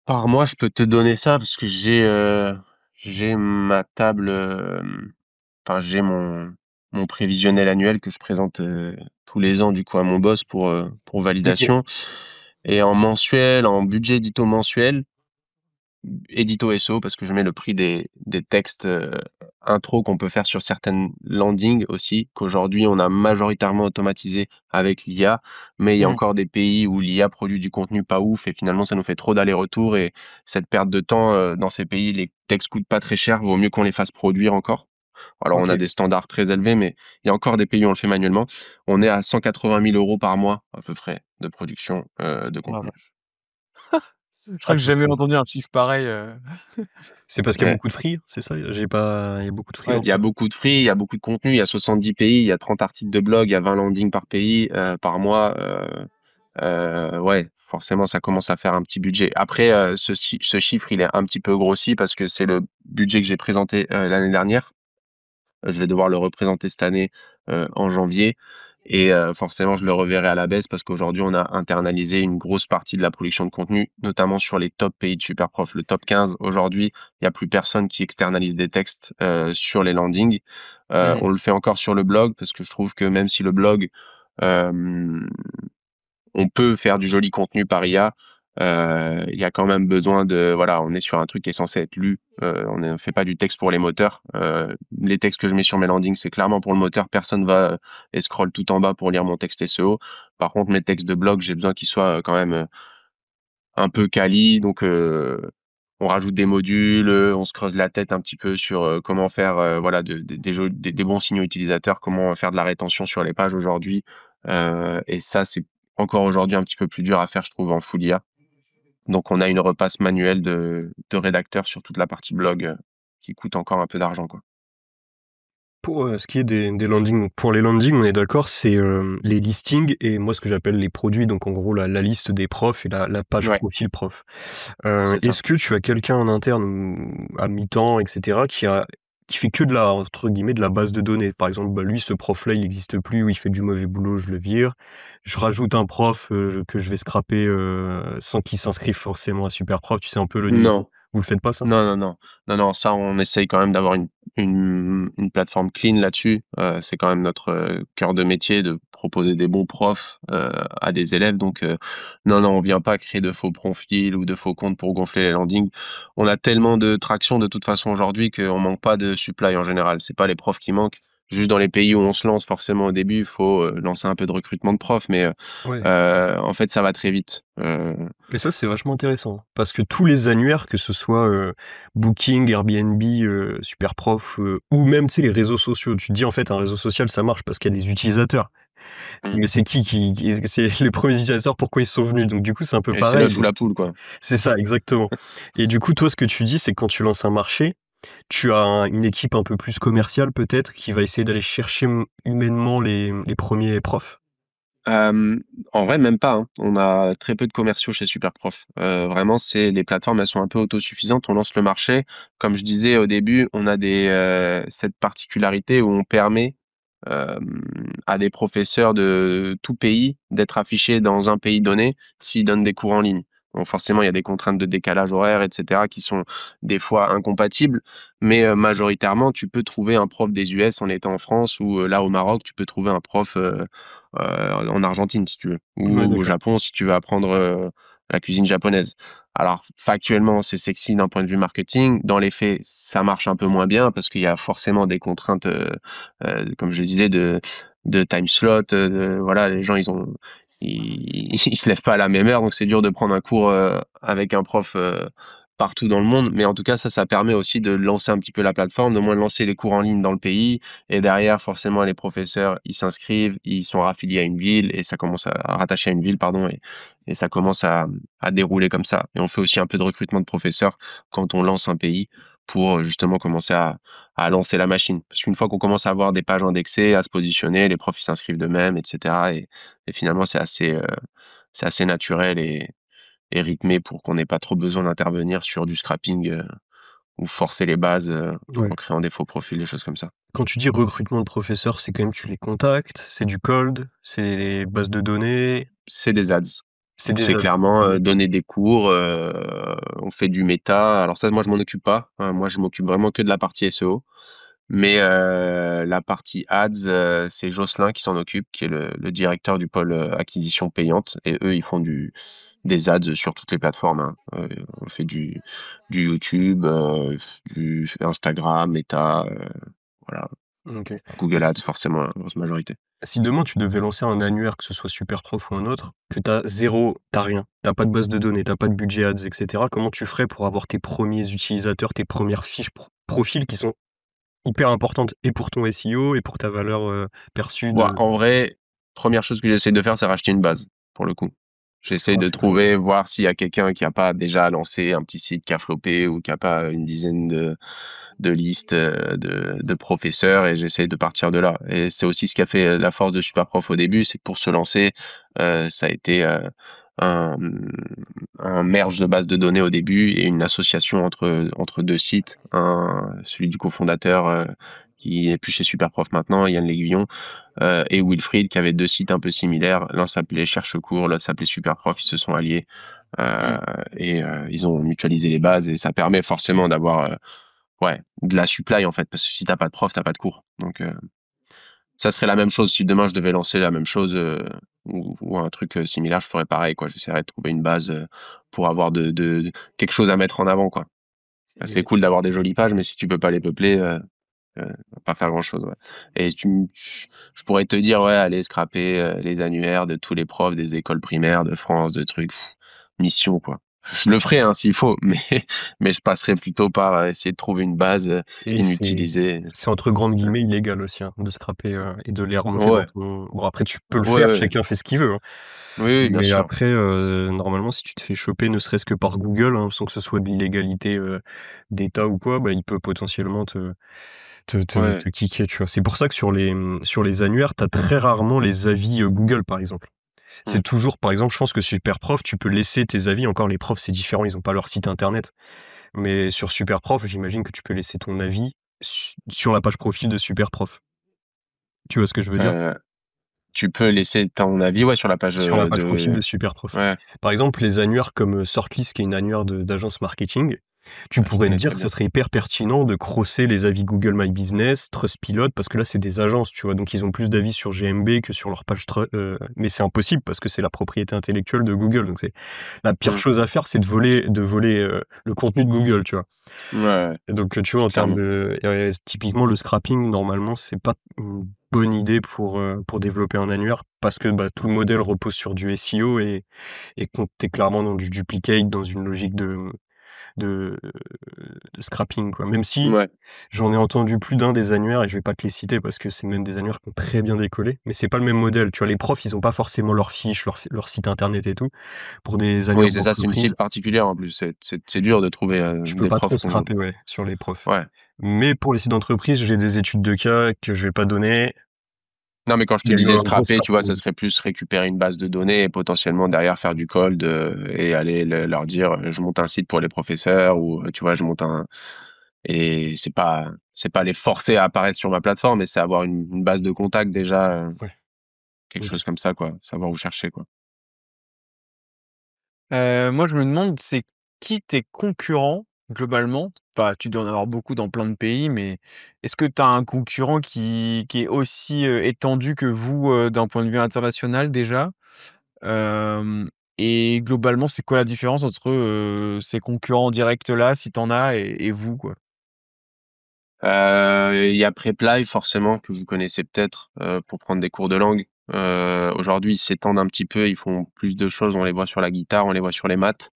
Par mois, je peux te donner ça parce que j'ai ma table, enfin, j'ai mon prévisionnel annuel que je présente tous les ans du coup à mon boss pour OK. validation. Et en mensuel, en budget édito mensuel, édito SEO parce que je mets le prix des textes intro qu'on peut faire sur certaines landings aussi, qu'aujourd'hui on a majoritairement automatisé avec l'IA, mais il y a Mmh. encore des pays où l'IA produit du contenu pas ouf et finalement ça nous fait trop d'aller-retour et cette perte de temps dans ces pays, les textes coûtent pas très cher, vaut mieux qu'on les fasse produire encore. Alors on a OK. des standards très élevés, mais il y a encore des pays où on le fait manuellement. On est à 180 000 € par mois à peu près de production de Oh la contenu. vache. Je crois Ah, que j'ai c'est ça. jamais entendu un chiffre pareil, C'est parce qu'il y a Ouais. beaucoup de free, c'est ça? Il y a beaucoup de Ouais. Il y a freelancers? beaucoup de free, il y a beaucoup de contenu, il y a 70 pays, il y a 30 articles de blog, il y a 20 landings par pays, par mois. Ouais, forcément, ça commence à faire un petit budget. Après, ce chiffre, il est un petit peu grossi parce que c'est le budget que j'ai présenté l'année dernière. Je vais devoir le représenter cette année en janvier. Et forcément, je le reverrai à la baisse parce qu'aujourd'hui, on a internalisé une grosse partie de la production de contenu, notamment sur les top pays de Superprof. Le top 15, aujourd'hui, il n'y a plus personne qui externalise des textes sur les landings. Mmh. On le fait encore sur le blog parce que je trouve que même si le blog, euh, on peut faire du joli contenu par IA. Il y a quand même besoin de, voilà, on est sur un truc qui est censé être lu. On ne fait pas du texte pour les moteurs. Les textes que je mets sur mes landings, c'est clairement pour le moteur. Personne va et scroll tout en bas pour lire mon texte SEO. Par contre, mes textes de blog, j'ai besoin qu'ils soient quand même un peu quali. Donc, on rajoute des modules, on se creuse la tête un petit peu sur comment faire voilà des bons signaux utilisateurs, comment faire de la rétention sur les pages aujourd'hui. Et ça, c'est encore aujourd'hui un petit peu plus dur à faire, je trouve, en full IA. Donc, on a une repasse manuelle de rédacteur sur toute la partie blog qui coûte encore un peu d'argent, quoi. Pour, ce qui est des landings, donc pour les landings, on est d'accord, c'est, les listings et moi ce que j'appelle les produits, donc en gros la liste des profs et la page Ouais, profil prof. c'est ça. Est-ce que tu as quelqu'un en interne ou à mi-temps et cetera qui fait que de la entre guillemets «de la base de données»? Par exemple, bah, lui ce prof-là il n'existe plus ou il fait du mauvais boulot, je le vire. Je rajoute un prof, que je vais scraper, sans qu'il s'inscrive forcément à Superprof, tu sais un peu le niveau. Non. Vous le faites pas ça? Non, non, non. Non, non, ça, on essaye quand même d'avoir une plateforme clean là-dessus. C'est quand même notre cœur de métier de proposer des bons profs à des élèves. Donc, non, non, on vient pas créer de faux profils ou de faux comptes pour gonfler les landings. On a tellement de traction de toute façon aujourd'hui qu'on manque pas de supply en général. C'est pas les profs qui manquent. Juste dans les pays où on se lance, forcément au début, il faut lancer un peu de recrutement de profs, mais Ouais. en fait, ça va très vite. Mais ça, c'est vachement intéressant parce que tous les annuaires, que ce soit, Booking, Airbnb, Superprof, ou même, tu sais, les réseaux sociaux. Tu te dis, en fait, un réseau social, ça marche parce qu'il y a des utilisateurs. Mm. Mais c'est qui c'est les premiers utilisateurs, pourquoi ils sont venus? Donc du coup, c'est un peu Et c'est pareil, l'œuf ou donc la poule, quoi. c'est ça, exactement. Et du coup, toi, ce que tu dis, c'est que quand tu lances un marché, tu as une équipe un peu plus commerciale peut-être, qui va essayer d'aller chercher humainement les premiers profs? En vrai, même pas, hein. On a très peu de commerciaux chez Superprof. Vraiment, c'est les plateformes, elles sont un peu autosuffisantes. On lance le marché. Comme je disais au début, on a cette particularité où on permet euh, à des professeurs de tout pays d'être affichés dans un pays donné s'ils donnent des cours en ligne. Donc forcément, il y a des contraintes de décalage horaire, etc., qui sont des fois incompatibles, mais majoritairement, tu peux trouver un prof des US en étant en France ou là au Maroc, tu peux trouver un prof en Argentine si tu veux, Ouais, ou au d'accord. Japon si tu veux apprendre la cuisine japonaise. Alors factuellement, c'est sexy d'un point de vue marketing. Dans les faits, ça marche un peu moins bien parce qu'il y a forcément des contraintes comme je le disais, de time slot. Voilà, les gens, ils se lèvent pas à la même heure, donc c'est dur de prendre un cours avec un prof partout dans le monde. Mais en tout cas, ça permet aussi de lancer un petit peu la plateforme, de moins lancer les cours en ligne dans le pays. Et derrière, forcément, les professeurs, ils s'inscrivent, ils sont raffiliés à une ville et ça commence à rattacher à une ville, pardon, et ça commence à dérouler comme ça. Et on fait aussi un peu de recrutement de professeurs quand on lance un pays pour justement commencer à lancer la machine. Parce qu'une fois qu'on commence à avoir des pages indexées, à se positionner, les profs ils s'inscrivent d'eux-mêmes, etc. Et finalement, c'est assez naturel et rythmé pour qu'on n'ait pas trop besoin d'intervenir sur du scrapping ou forcer les bases Ouais. en créant des faux profils, des choses comme ça. Quand tu dis recrutement de professeurs, c'est quand même tu les contactes, c'est du cold, c'est les bases de données, C'est des ads. c'est des C'est ads? clairement C'est des ads. donner des cours, on fait du méta. Alors ça, moi, je m'en occupe pas. Moi, je m'occupe vraiment que de la partie SEO. Mais la partie ads, c'est Jocelyn qui s'en occupe, qui est le directeur du pôle acquisition payante. Et eux, ils font des ads sur toutes les plateformes, hein. On fait du YouTube, du Instagram, Meta, voilà. OK. Et Google Ads, forcément, la grosse majorité. si demain tu devais lancer un annuaire, que ce soit Superprof ou un autre, que tu as 0, tu as rien, tu as pas de base de données, tu as pas de budget ads et cetera, comment tu ferais pour avoir tes premiers utilisateurs, tes premières fiches profils qui sont hyper importantes et pour ton SEO et pour ta valeur, perçue Bon, de en vrai, première chose que j'essaie de faire, c'est racheter une base, pour le coup. J'essaye Ah, de c'est très bien. trouver, voir s'il y a quelqu'un qui a pas déjà lancé un petit site qui a floppé ou qui a pas une dizaine de listes de professeurs et j'essaye de partir de là. Et c'est aussi ce qui a fait la force de Superprof au début, c'est que pour se lancer, ça a été un, un merge de base de données au début et une association entre deux sites, celui du cofondateur qui est plus chez Superprof maintenant, Yann L'Aiguillon, et Wilfried qui avait deux sites un peu similaires. L'un s'appelait Cherche-Cours, l'autre s'appelait Superprof. Ils se sont alliés Mmh. et ils ont mutualisé les bases et ça permet forcément d'avoir ouais, de la supply en fait, parce que si t'as pas de prof, t'as pas de cours. Donc ça serait la même chose si demain je devais lancer la même chose ou un truc similaire, je ferais pareil quoi. J'essaierais de trouver une base pour avoir quelque chose à mettre en avant quoi. C'est Et cool d'avoir des jolies pages, mais si tu peux pas les peupler, ça va pas faire grand chose. Ouais. Et je pourrais te dire ouais, allez scraper les annuaires de tous les profs des écoles primaires de France, de trucs, mission quoi. Je le ferai hein, s'il faut, mais je passerai plutôt par essayer de trouver une base Et inutilisée. c'est entre grandes guillemets «illégal» aussi, hein, de scraper, et de les remonter dans Ouais, ton bon après tu peux le ouais, faire, ouais. chacun fait ce qu'il veut, hein. Oui, oui, bien Mais sûr. après, normalement si tu te fais choper ne serait-ce que par Google, hein, sans que ce soit de l'illégalité, d'État ou quoi, bah, il peut potentiellement Ouais. te kicker, tu vois? C'est pour ça que sur les annuaires, tu as très rarement les avis, Google, par exemple. Mm. C'est toujours par exemple, je pense que Superprof, tu peux laisser tes avis, encore les profs, c'est différent, ils ont pas leur site internet. Mais sur Superprof, j'imagine que tu peux laisser ton avis sur la page profil de Superprof. Tu vois ce que je veux dire? Euh, Tu peux laisser ton avis ouais, sur la page Sur la page profil de. de Superprof. Ouais, Par exemple, les annuaires comme, Sortlist, qui est une annuaire d'agence marketing, tu je pourrais te connais dire très que ça bien. serait hyper pertinent de crosser les avis Google My Business, Trustpilot, parce que là, c'est des agences, tu vois? Donc ils ont plus d'avis sur GMB que sur leur page mais c'est impossible parce que c'est la propriété intellectuelle de Google, donc c'est la pire Mm. chose à faire, c'est de voler, le contenu de Google, tu vois? Ouais, ouais, Et donc, tu vois, en termes clairement. de typiquement, le scrapping, normalement, c'est pas une bonne idée pour développer un annuaire parce que, bah, tout le modèle repose sur du SEO et quand tu es clairement dans du duplicate, dans une logique de de scrapping, quoi. Même si Ouais. j'en ai entendu plus d'un des annuaires et je vais pas te les citer parce que c'est même des annuaires qui ont très bien décollé, mais c'est pas le même modèle. Tu vois, les profs, ils ont pas forcément leurs fiches, leur site internet et tout. Pour des Oui, annuaires c'est ça, c'est une d'entreprise, cible particulière en plus. C'est dur de trouver tu peux des pas trop profs qu'on. scraper, ouais, sur les profs. Ouais. Mais pour les sites d'entreprise, j'ai des études de cas que je vais pas donner. Non, mais quand je te Il y a eu disais un gros scraper, tu vois, ça scrapping. serait plus récupérer une base de données et potentiellement derrière faire du cold et aller leur dire je monte un site pour les professeurs ou tu vois, je monte un et c'est pas les forcer à apparaître sur ma plateforme, mais c'est avoir une base de contact déjà, Ouais, quelque OK. chose comme ça quoi, savoir où chercher quoi. moi, je me demande, c'est qui tes concurrents globalement? Enfin, tu dois en avoir beaucoup dans plein de pays, mais est-ce que tu as un concurrent qui est aussi, étendu que vous, d'un point de vue international déjà? Hem et globalement, c'est quoi la différence entre, ces concurrents directs là, si tu en as et vous, quoi? Il y a Preply forcément que vous connaissez peut-être pour prendre des cours de langue. Aujourd'hui, ils s'étendent un petit peu, ils font plus de choses. On les voit sur la guitare, on les voit sur les maths.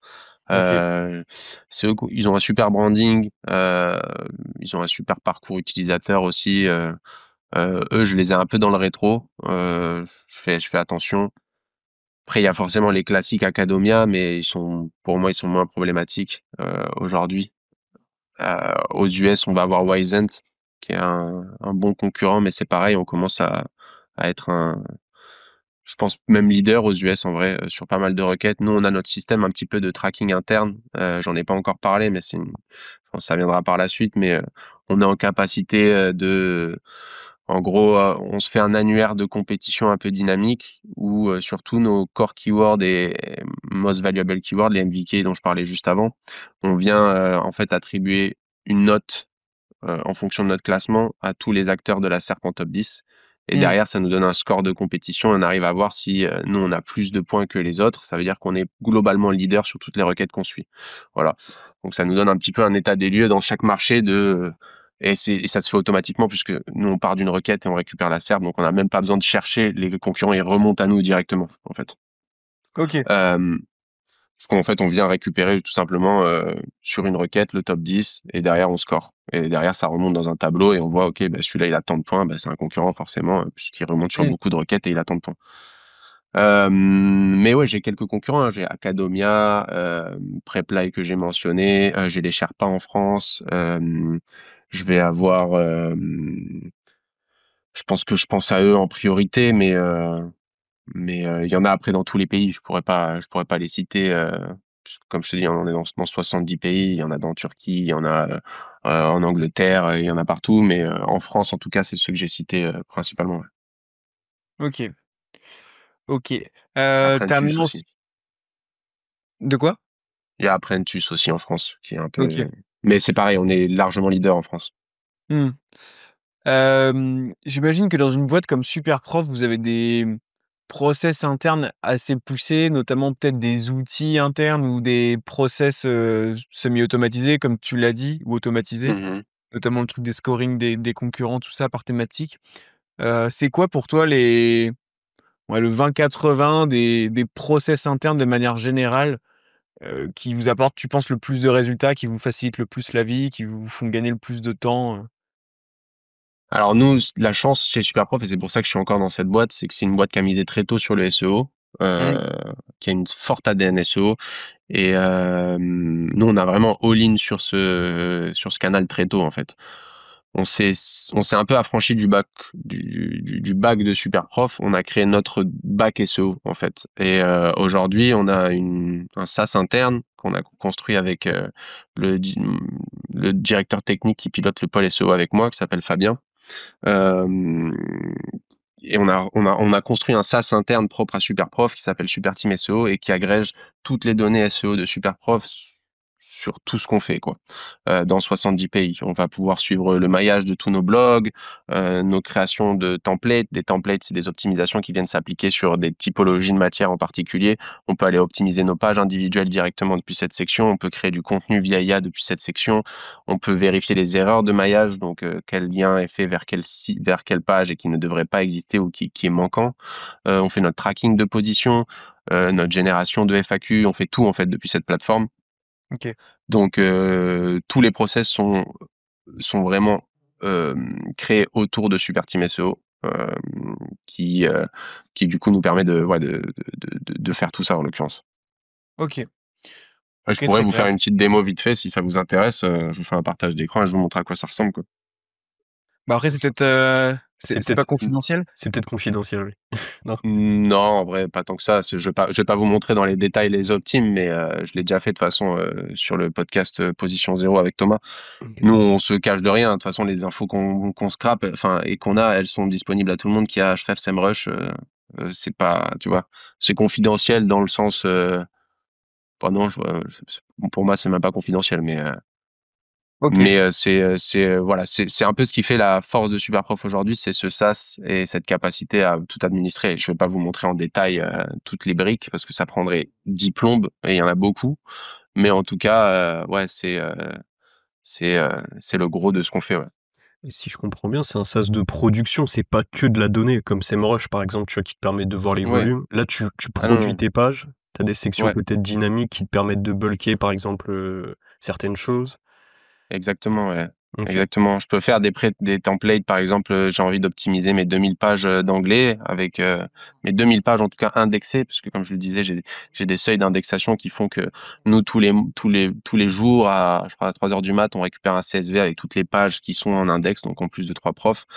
OK. C'est eux, ils ont un super branding, ils ont un super parcours utilisateur aussi. Eux, je les ai un peu dans le rétro. Je fais attention. Après, il y a forcément les classiques Academia, mais pour moi, ils sont moins problématiques aujourd'hui. Aux US, on va avoir Wyzant, qui est un bon concurrent, mais c'est pareil, on commence à être je pense même leader aux US en vrai, sur pas mal de requêtes. Nous, on a notre système un petit peu de tracking interne. J'en ai pas encore parlé, mais je pense que ça viendra par la suite, mais on est en capacité en gros, on se fait un annuaire de compétition un peu dynamique où surtout nos core keywords et most valuable keywords, les MVK dont je parlais juste avant, on vient en fait attribuer une note en fonction de notre classement à tous les acteurs de la SERP en top 10. Et Mmh. derrière, ça nous donne un score de compétition. On arrive à voir si nous, on a plus de points que les autres. Ça veut dire qu'on est globalement leader sur toutes les requêtes qu'on suit. Voilà. Donc, ça nous donne un petit peu un état des lieux dans chaque marché et ça se fait automatiquement puisque nous, on part d'une requête et on récupère la SERP. Donc, on n'a même pas besoin de chercher les concurrents. Ils remontent à nous directement, en fait. OK. Euh, Parce qu'en fait, on vient récupérer tout simplement sur une requête le top 10 et derrière on score. Et derrière, ça remonte dans un tableau et on voit, ok, bah, celui-là il a tant de points, bah, c'est un concurrent forcément, puisqu'il remonte sur Mmh. beaucoup de requêtes et il a tant de points. Mais ouais, j'ai quelques concurrents, hein. J'ai Acadomia, Preply que j'ai mentionné, j'ai les Sherpas en France, je vais avoir, je pense à eux en priorité, mais il y en a après dans tous les pays. Je pourrais pas les citer. Puisque comme je te dis, on est dans 70 pays. Il y en a dans Turquie, il y en a en Angleterre, il y en a partout. Mais en France, en tout cas, c'est ceux que j'ai cités principalement. Ouais. OK, OK. Apprentice Terminons aussi. s De quoi? Il y a Apprentice aussi en France, qui est un peu. OK. Mais c'est pareil, on est largement leader en France. Mmh. J'imagine que dans une boîte comme Superprof, vous avez des process internes assez poussés, notamment peut-être des outils internes ou des process, semi-automatisés comme tu l'as dit ou automatisés, Mhm. notamment le truc des scoring des concurrents, tout ça par thématique. C'est quoi pour toi les ouais, le 20-80 des process internes de manière générale, qui vous apportent, tu penses, le plus de résultats, qui vous facilitent le plus la vie, qui vous font gagner le plus de temps? Alors nous, la chance chez Superprof, et c'est pour ça que je suis encore dans cette boîte, c'est que c'est une boîte qui a misé très tôt sur le SEO, Mmh. qui a une forte ADN SEO. Et nous, on a vraiment all-in sur ce canal très tôt, en fait. On s'est, on s'est un peu affranchi du bac de Superprof. On a créé notre bac SEO, en fait. Et aujourd'hui, on a un SaaS interne qu'on a construit avec le, di- le directeur technique qui pilote le pôle SEO avec moi, qui s'appelle Fabien. Euh, et on a construit un SaaS interne propre à Superprof qui s'appelle Superteam SEO et qui agrège toutes les données SEO de Superprof sur tout ce qu'on fait, quoi. Dans 70 pays. On va pouvoir suivre le maillage de tous nos blogs, nos créations de templates. Des templates, c'est des optimisations qui viennent s'appliquer sur des typologies de matières en particulier. On peut aller optimiser nos pages individuelles directement depuis cette section. On peut créer du contenu via IA depuis cette section. On peut vérifier les erreurs de maillage, donc quel lien est fait vers quel site, vers quelle page et qui ne devrait pas exister ou qui est manquant. On fait notre tracking de position, notre génération de FAQ. On fait tout en fait depuis cette plateforme. OK. Donc tous les process sont vraiment créés autour de Superteam SEO. Qui, euh, qui du coup nous permet de faire tout ça en l'occurrence. OK. Ouais, je OK, pourrais très vous faire clair. une petite démo vite fait si ça vous intéresse. Je vous fais un partage d'écran et je vous montre à quoi ça ressemble, quoi. Bah, après c'est peut-être, C'est c'est pas peut-être confidentiel? c'est peut-être confidentiel, oui. Non? Non, en vrai, pas tant que ça. Je vais pas vous montrer dans les détails les optimes, mais je l'ai déjà fait de toute façon sur le podcast Position Zéro avec Thomas. OK. Nous, on se cache de rien. De toute façon, les infos qu'on scrape, enfin, et qu'on a, elles sont disponibles à tout le monde qui a Href SEMrush. C'est pas, tu vois, c'est confidentiel dans le sens, bah non, pour moi, c'est même pas confidentiel, OK. voilà, c'est un peu ce qui fait la force de Superprof aujourd'hui, c'est ce SaaS et cette capacité à tout administrer. Je vais pas vous montrer en détail toutes les briques parce que ça prendrait 10 plombes et il y en a beaucoup. Mais en tout cas, ouais, c'est le gros de ce qu'on fait, ouais. Et si je comprends bien, c'est un sas de production, c'est pas que de la donnée, comme SEMrush par exemple, tu vois, qui te permet de voir les Ouais. volumes. Là, tu Ah non, produis non. tes pages, tu as des sections Ouais, peut-être dynamiques qui te permettent de bulker par exemple, certaines choses. exactement, ouais. OK. Exactement. Je peux faire des templates, par exemple, j'ai envie d'optimiser mes 2000 pages d'anglais avec mes 2000 pages en tout cas indexées, parce que comme je le disais, j'ai des seuils d'indexation qui font que nous, tous les jours, je crois à 3 heures du mat, on récupère un CSV avec toutes les pages qui sont en index, donc en plus de 3 profs.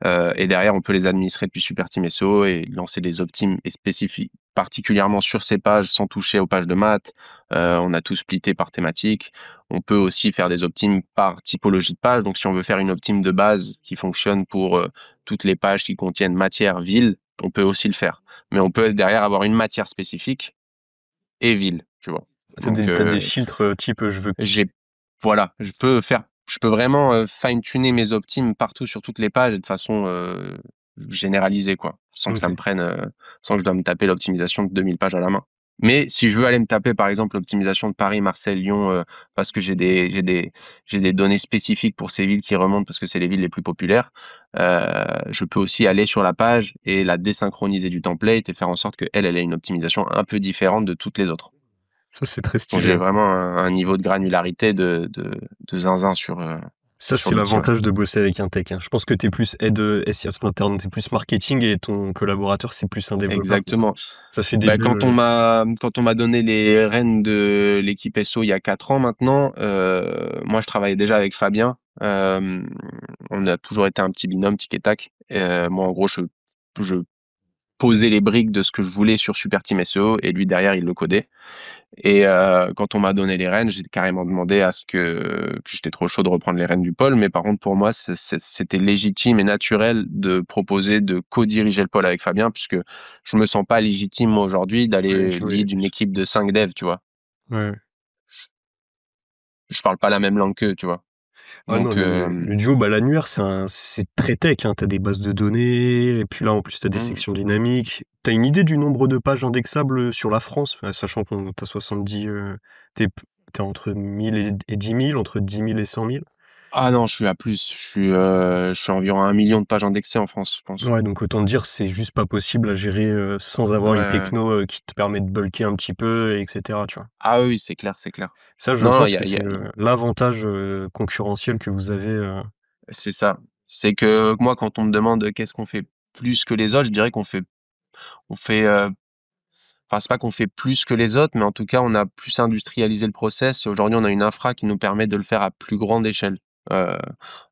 Et derrière, on peut les administrer depuis Superteam SEO et lancer des optimes et spécifiques, particulièrement sur ces pages, sans toucher aux pages de maths. On a tout splitté par thématique. On peut aussi faire des optimes par typologie de page. Donc, si on veut faire une optime de base qui fonctionne pour toutes les pages qui contiennent matière, ville, on peut aussi le faire. Mais on peut derrière avoir une matière spécifique et ville, tu vois. Donc, Tu des filtres, type, je veux j'ai, voilà, je peux vraiment fine-tuner mes optimes partout sur toutes les pages et de façon généralisée, quoi, sans que ça me OK. prenne, sans que je dois me taper l'optimisation de 2000 pages à la main. Mais si je veux aller me taper, par exemple, l'optimisation de Paris, Marseille, Lyon, parce que j'ai des données spécifiques pour ces villes qui remontent parce que c'est les villes les plus populaires, je peux aussi aller sur la page et la désynchroniser du template et faire en sorte qu'elle ait une optimisation un peu différente de toutes les autres. Ça, c'est très Donc stylé, j'ai ouais. vraiment un niveau de granularité de zinzin Ça, sur c'est l'outil, ouais. l'avantage de bosser avec un tech, hein. Je pense que t'es plus aide, SIA interne, t'es plus marketing et ton collaborateur, c'est plus un développeur, c'est ça? Exactement. Ça fait des Bah, belles, quand on m'a donné les rênes de l'équipe SO il y a 4 ans maintenant, moi je travaillais déjà avec Fabien. On a toujours été un petit binôme, tic et tac. Moi en gros je posais les briques de ce que je voulais sur Super Team SEO et lui derrière il le codait. Et quand on m'a donné les rênes, j'ai carrément demandé à ce que j'étais trop chaud de reprendre les rênes du pôle. Mais par contre, pour moi, c'était légitime et naturel de proposer de co-diriger le pôle avec Fabien, puisque je me sens pas légitime moi, aujourd'hui ouais, d'aller je voyais. lead une équipe de 5 devs, tu vois. Ouais. Je parle pas la même langue qu'eux, tu vois. Ah non, Donc, le duo, bah, l'annuaire, c'est très tech, hein. Tu des bases de données et puis là, en plus, t'as des hmm. sections dynamiques. T'as une idée du nombre de pages indexables, sur la France? Sachant qu'on tu 70, tu es entre 1000 et 10 000, entre 10 000 et 100 000? Ah non, je suis à plus. Je suis environ à 1 million de pages indexées en France, je pense. Ouais, donc autant te dire, c'est juste pas possible à gérer, sans avoir une Ouais. techno, qui te permet de bulker un petit peu et cetera, tu vois? Ah oui, c'est clair, c'est clair. Ça, je Non, pense que c'est l'avantage, concurrentiel que vous avez, c'est ça. C'est que moi, quand on me demande qu'est-ce qu'on fait plus que les autres, je dirais on fait, enfin, c'est pas qu'on fait plus que les autres, mais en tout cas, on a plus industrialisé le process et aujourd'hui, on a une infra qui nous permet de le faire à plus grande échelle.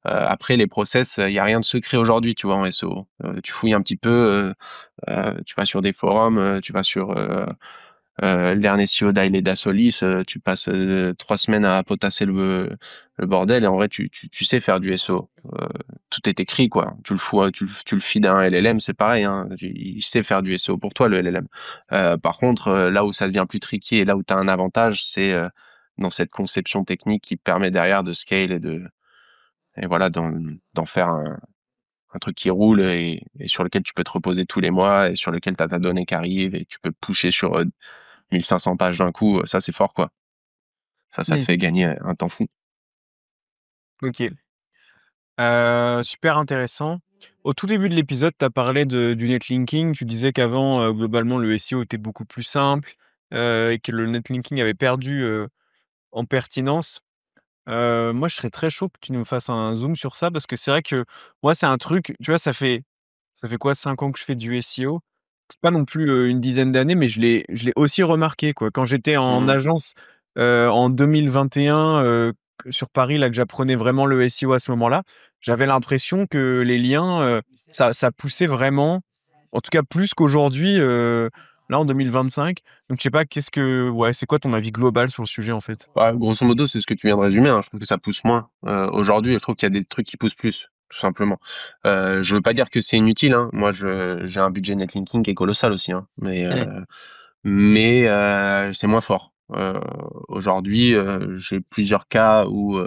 Après, les process, il y a rien de secret aujourd'hui, tu vois, en SEO. Tu fouilles un petit peu, tu vas sur des forums, tu vas sur le dernier CEO d'Aile Dassolis, tu passes 3 semaines à potasser le bordel et en vrai, tu sais faire du SEO. Tout est écrit, quoi. Tu le fous, tu le feeds à un LLM, c'est pareil, hein. Il sait faire du SEO pour toi, le LLM. Par contre, là où ça devient plus tricky et là où tu as un avantage, c'est dans cette conception technique qui permet derrière de scale et voilà, d'en faire un truc qui roule et sur lequel tu peux te reposer tous les mois et sur lequel tu as ta donnée qui arrive et tu peux pusher sur 1500 pages d'un coup, ça c'est fort quoi. Ça te Mmh. fait gagner un temps fou. OK. Super intéressant. Au tout début de l'épisode, tu as parlé du netlinking. Tu disais qu'avant, globalement, le SEO était beaucoup plus simple, et que le netlinking avait perdu, en pertinence. Moi, je serais très chaud que tu nous fasses un zoom sur ça parce que c'est vrai que moi, c'est un truc, tu vois, ça fait quoi? 5 ans que je fais du SEO. C'est pas non plus, une dizaine d'années, mais je l'ai aussi remarqué, quoi. Quand j'étais en Mmh. agence, en 2021, sur Paris, là, que j'apprenais vraiment le SEO à ce moment-là, j'avais l'impression que les liens, ça poussait vraiment, en tout cas plus qu'aujourd'hui, là, en 2025. Donc je sais pas, ouais, c'est quoi ton avis global sur le sujet, en fait? Bah, grosso modo, c'est ce que tu viens de résumer, hein. Je trouve que ça pousse moins, aujourd'hui et je trouve qu'il y a des trucs qui poussent plus, tout simplement. Je veux pas dire que c'est inutile, hein. Moi, je j'ai un budget netlinking qui est colossal aussi, hein, Mmh. c'est moins fort. Aujourd'hui, j'ai plusieurs cas où,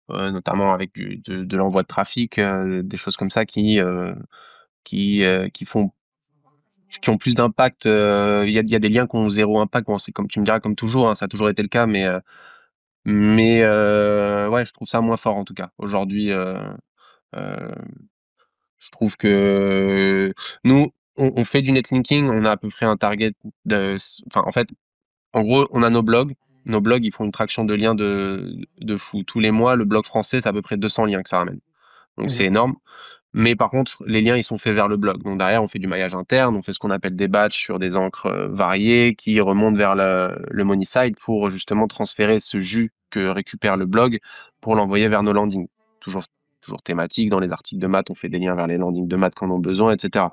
notamment avec de l'envoi de trafic, des choses comme ça qui font qui ont plus d'impact. Il y a des liens qui ont zéro impact. Bon, c'est comme tu me diras, comme toujours, hein, ça a toujours été le cas, ouais, je trouve ça moins fort en tout cas. Aujourd'hui, euh, je trouve que nous, on fait du netlinking, on a à peu près un target enfin, en fait, en gros, on a nos blogs. Nos blogs, ils font une traction de liens de fou. Tous les mois, le blog français, c'est à peu près 200 liens que ça ramène. Donc Mmh. c'est énorme. Mais par contre, les liens, ils sont faits vers le blog. Donc derrière, on fait du maillage interne, on fait ce qu'on appelle des batchs sur des encres variées qui remontent vers le money site pour justement transférer ce jus que récupère le blog pour l'envoyer vers nos landings. Toujours, toujours thématique. Dans les articles de maths, on fait des liens vers les landings de maths quand on en a besoin, etc.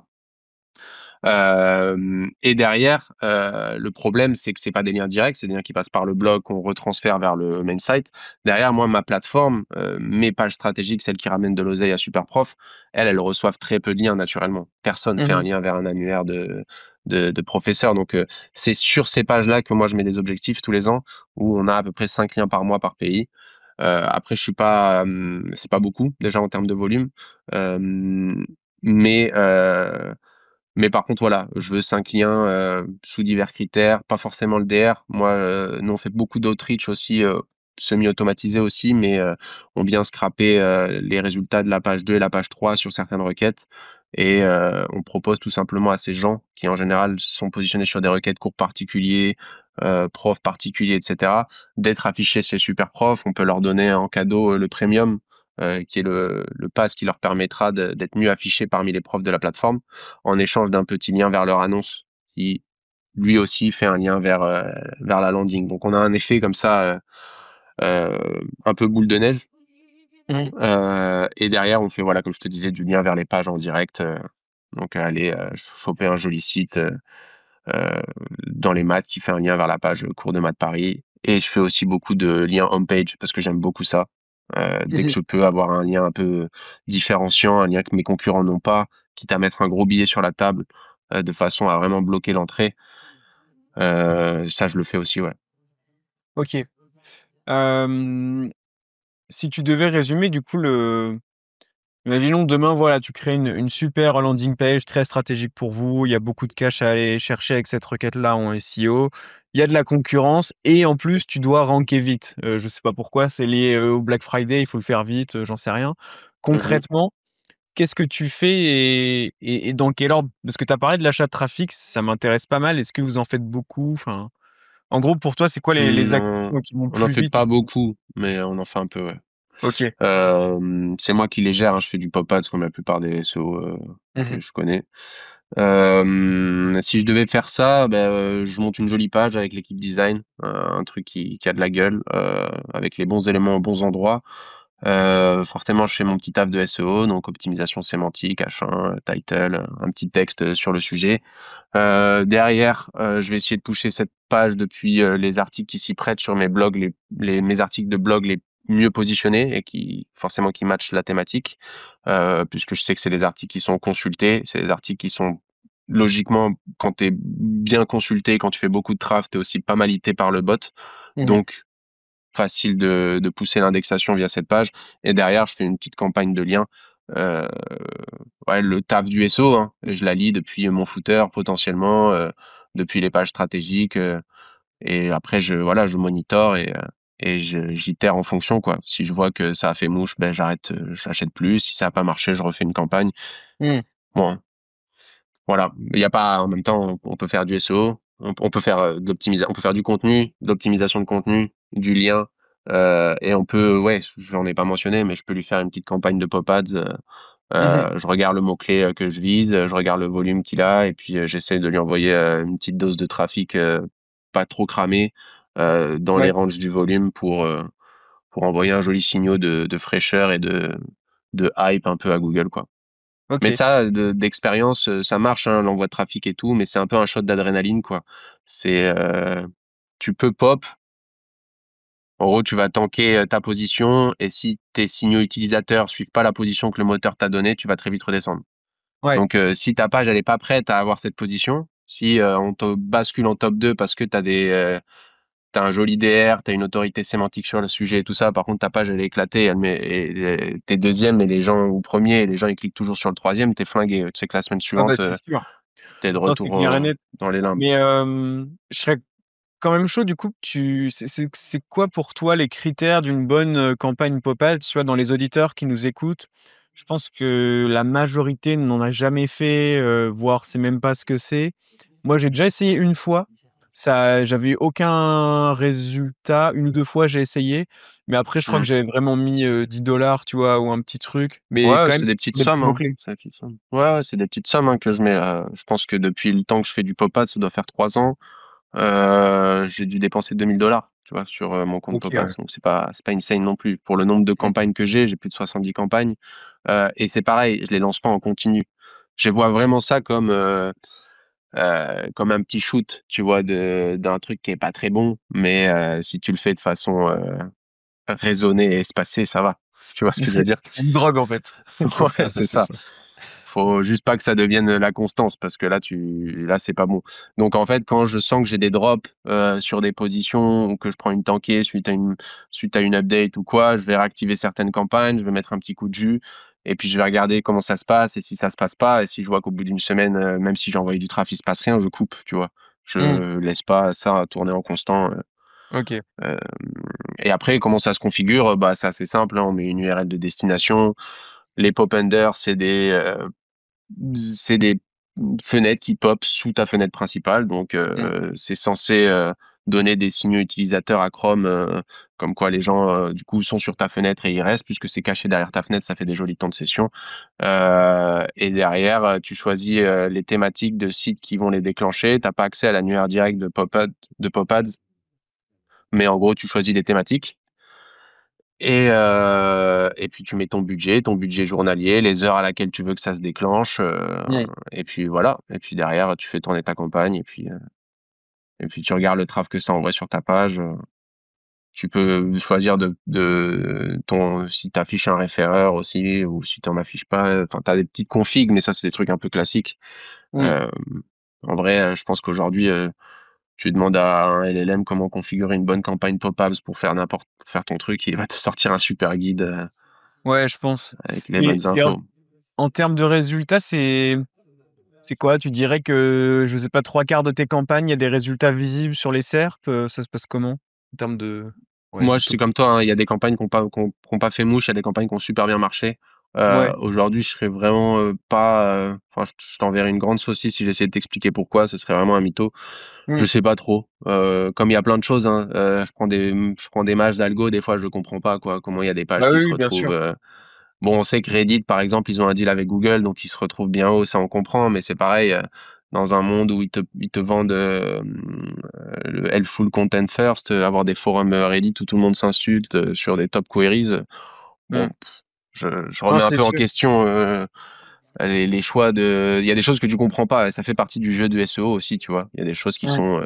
Et derrière, le problème, c'est que c'est pas des liens directs, c'est des liens qui passent par le blog qu'on retransfère vers le main site. Derrière, moi, ma plateforme, mes pages stratégiques, celles qui ramènent de l'oseille à Superprof, elles reçoivent très peu de liens naturellement. Personne fait un Mmh. lien vers un annuaire de professeurs. Donc, c'est sur ces pages-là que moi, je mets des objectifs tous les ans où on a à peu près 5 liens par mois par pays. Après, je suis pas, c'est pas beaucoup déjà en termes de volume, euh, mais mais par contre, voilà, je veux 5 liens sous divers critères, pas forcément le DR. Moi, nous, on fait beaucoup d'outreach aussi, semi-automatisé aussi, mais on vient scraper les résultats de la page 2 et la page 3 sur certaines requêtes. Et on propose tout simplement à ces gens, qui en général sont positionnés sur des requêtes cours particuliers, profs particuliers, etc., d'être affichés chez Superprof. On peut leur donner en cadeau le premium qui est le pass qui leur permettra d'être mieux affichés parmi les profs de la plateforme, en échange d'un petit lien vers leur annonce, qui lui aussi fait un lien vers la landing. Donc on a un effet comme ça, un peu boule de neige. Mmh. Et derrière, on fait, voilà, comme je te disais, du lien vers les pages en direct. Donc aller choper un joli site euh, dans les maths qui fait un lien vers la page cours de maths Paris. Et je fais aussi beaucoup de liens homepage parce que j'aime beaucoup ça. Dès que Mmh. je peux avoir un lien un peu différenciant, un lien que mes concurrents n'ont pas, quitte à mettre un gros billet sur la table de façon à vraiment bloquer l'entrée, ça je le fais aussi, ouais. OK. Hem, Si tu devais résumer du coup imaginons demain, voilà, tu crées une super landing page très stratégique pour vous. Il y a beaucoup de cash à aller chercher avec cette requête-là en SEO. Il y a de la concurrence et en plus, tu dois ranker vite. Je sais pas pourquoi, c'est lié, au Black Friday, il faut le faire vite, j'en sais rien. Mhm. Concrètement, qu'est-ce que tu fais et dans quel ordre? Parce que tu as parlé de l'achat de trafic, ça m'intéresse pas mal. Est-ce que vous en faites beaucoup? Enfin, en gros, pour toi, c'est quoi les actions Non, qui vont on n'en plus fait vite et pas qui beaucoup, mais on en fait un peu, ouais. OK. C'est moi qui les gère, hein, je fais du pop-ads comme la plupart des SEO que Mmh. je connais. Si je devais faire ça, je monte une jolie page avec l'équipe design, un truc qui a de la gueule, avec les bons éléments aux bons endroits. Forcément, je fais mon petit taf de SEO, donc optimisation sémantique, H1, title, un petit texte sur le sujet. Derrière, je vais essayer de pousser cette page depuis les articles qui s'y prêtent sur mes blogs, mes articles de blog les mieux positionnés et qui forcément qui matchent la thématique, puisque je sais que c'est des articles qui sont consultés, c'est des articles qui sont logiquement, quand tu es bien consulté, quand tu fais beaucoup de traf, tu es aussi pas mal ité par le bot. Mmh. Donc, facile de pousser l'indexation via cette page. Et derrière, je fais une petite campagne de lien. Euh, ouais, le taf du SEO, hein. Je la lis depuis mon footer potentiellement, depuis les pages stratégiques. Et après, je monitore et j'itère en fonction, quoi. Si je vois que ça a fait mouche, j'arrête, j'achète plus. Si ça a pas marché, je refais une campagne. Mmh. Bon, voilà. Il y a pas, en même temps, on peut faire du SEO, on peut faire de l'optimisation, on peut faire du contenu, de l'optimisation de contenu, du lien, et on peut, ouais, j'en ai pas mentionné, mais je peux lui faire une petite campagne de pop ads. Mmh. Je regarde le mot-clé que je vise, je regarde le volume qu'il a, et puis j'essaie de lui envoyer une petite dose de trafic pas trop cramé dans les Ouais. ranges du volume pour envoyer un joli signal de fraîcheur et de hype un peu à Google, quoi. Mais OK. ça, d'expérience, ça marche, hein, l'envoi de trafic et tout, mais c'est un peu un shot d'adrénaline, quoi. C'est, tu peux pop. En gros, tu vas tanker ta position et si tes signaux utilisateurs suivent pas la position que le moteur t'a donnée, tu vas très vite redescendre. Ouais. Donc, si ta page elle est pas prête à avoir cette position, si on te bascule en top 2 parce que t'as un joli DR, t'as une autorité sémantique sur le sujet et tout ça. Par contre, ta page, elle est éclatée, t'es deuxième et les gens, ou premier, et les gens, ils cliquent toujours sur le troisième, t'es flingué. Tu sais que la semaine Ah bah, suivante, c'est sûr. t'es de Non, c'est retour clair et net. dans les limbes. Mais, je serais quand même chaud du coup, c'est quoi pour toi les critères d'une bonne, campagne Pop-Ads? Tu vois, dans les auditeurs qui nous écoutent, je pense que la majorité n'en a jamais fait, voire sait même pas ce que c'est. Moi, j'ai déjà essayé une fois, ça j'avais eu aucun résultat. Une ou 2 fois, j'ai essayé, mais après je crois que Mm. j'avais vraiment mis, 10 tu vois? Ou un petit truc, mais Ouais, quand c'est même des petites des petits sommes, mots hein. clés. C'est des petites sommes. Ouais, ouais, c'est des petites sommes, hein, que je mets. Je pense que depuis le temps que je fais du pop-ad, ça doit faire 3 ans. J'ai dû dépenser 2000 $, tu vois, sur mon compte OK, pop-ads. ouais. Donc c'est pas insane non plus. Pour le nombre de Mmh. campagnes que j'ai plus de 70 campagnes. Et c'est pareil, je les lance pas en continu. Je vois vraiment ça comme un petit shoot, tu vois, d'un truc qui est pas très bon, mais si tu le fais de façon raisonnée et espacée, ça va. Tu vois ce que je veux dire? C'est une drogue en fait. Ouais, c'est C'est ça. ça. Faut juste pas que ça devienne la constance parce que là c'est pas bon. Donc en fait, quand je sens que j'ai des drops sur des positions ou que je prends une tankée suite à une update ou quoi, je vais réactiver certaines campagnes, je vais mettre un petit coup de jus et puis je vais regarder comment ça se passe et si ça se passe pas et si je vois qu'au bout d'une semaine, même si j'ai envoyé du trafic, il se passe rien, je coupe, tu vois. Mmh. Je laisse pas ça tourner en constant. OK. Euh, et après, comment ça se configure? Bah, c'est assez simple, hein, on met une URL de destination. Les pop-under, c'est des fenêtres qui pop sous ta fenêtre principale. Donc, Mmh. c'est censé donner des signaux utilisateurs à Chrome, comme quoi les gens du coup sont sur ta fenêtre et ils restent, puisque c'est caché derrière ta fenêtre, ça fait des jolis temps de session. Et derrière, tu choisis les thématiques de sites qui vont les déclencher. T'as pas accès à l'annuaire direct de Pop-Ads, mais en gros, tu choisis les thématiques. Et puis tu mets ton budget journalier, les heures à laquelle tu veux que ça se déclenche, Ouais. et puis voilà. Et puis derrière, tu fais tourner ta campagne, et puis tu regardes le traffic que ça envoie sur ta page. Tu peux choisir si tu affiches un référeur aussi, ou si tu n'en affiches pas. Enfin, tu as des petites configs, mais ça, c'est des trucs un peu classiques. Ouais. Euh, En vrai, je pense qu'aujourd'hui, tu demandes à un LLM comment configurer une bonne campagne pop-ups pour faire ton truc, et il va te sortir un super guide Ouais, je pense. avec les Et bonnes et en infos. en termes de résultats, c'est quoi? Tu dirais que, je sais pas, 3/4 de tes campagnes, il y a des résultats visibles sur les SERP? Ça se passe comment? En termes de ouais, Moi, de je suis top comme toi, hein, il y a des campagnes qui ont pas fait mouche, il y a des campagnes qui ont super bien marché. ouais. Aujourd'hui, je serais vraiment pas. Enfin, je t'enverrais une grande saucisse si j'essayais de t'expliquer pourquoi. Ce serait vraiment un mytho. Je Mmh. sais pas trop. Comme il y a plein de choses, hein, je prends des matchs d'algo, des fois je comprends pas quoi. Comment il y a des pages Bah, qui oui, se oui, bien retrouvent. sûr. Bon, on sait que Reddit, par exemple, ils ont un deal avec Google, donc ils se retrouvent bien haut, ça on comprend, mais c'est pareil, dans un monde où ils te vendent le helpful content first, avoir des forums Reddit où tout le monde s'insulte sur des top queries. Bon, Mmh. je Non, remets un c'est peu en sûr. question les choix de. Il y a des choses que tu comprends pas, et ça fait partie du jeu du SEO aussi, tu vois. Il y a des choses qui Mmh. sont.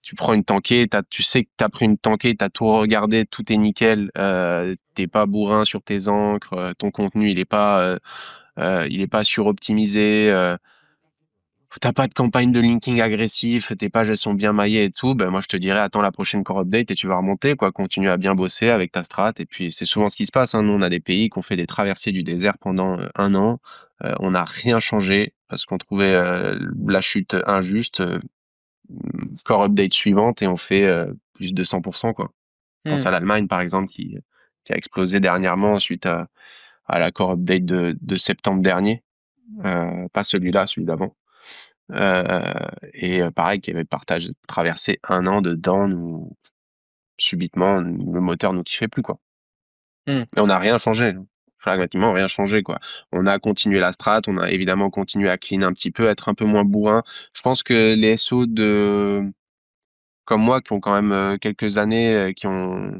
Tu prends une tankée, tu sais que tu as pris une tankée, tu as tout regardé, tout est nickel, t'es pas bourrin sur tes encres, ton contenu il est pas suroptimisé, t'as pas de campagne de linking agressif, tes pages elles sont bien maillées et tout, ben moi je te dirais attends la prochaine core update et tu vas remonter quoi, continue à bien bosser avec ta strat et puis c'est souvent ce qui se passe, hein. Nous on a des pays qui ont fait des traversées du désert pendant un an, on n'a rien changé parce qu'on trouvait la chute injuste, core update suivante et on fait plus de 100% quoi. Je pense Mmh. à l'Allemagne par exemple qui a explosé dernièrement suite à la core update de septembre dernier, pas celui-là, celui d'avant. Et pareil, qui avait traversé un an de down où subitement le moteur nous kiffait plus quoi. Mmh. Mais on n'a rien changé. Pragmatiquement, rien changé quoi. On a continué la strat, on a évidemment continué à clean un petit peu, être un peu moins bourrin. Je pense que les SO comme moi qui ont quand même quelques années, qui ont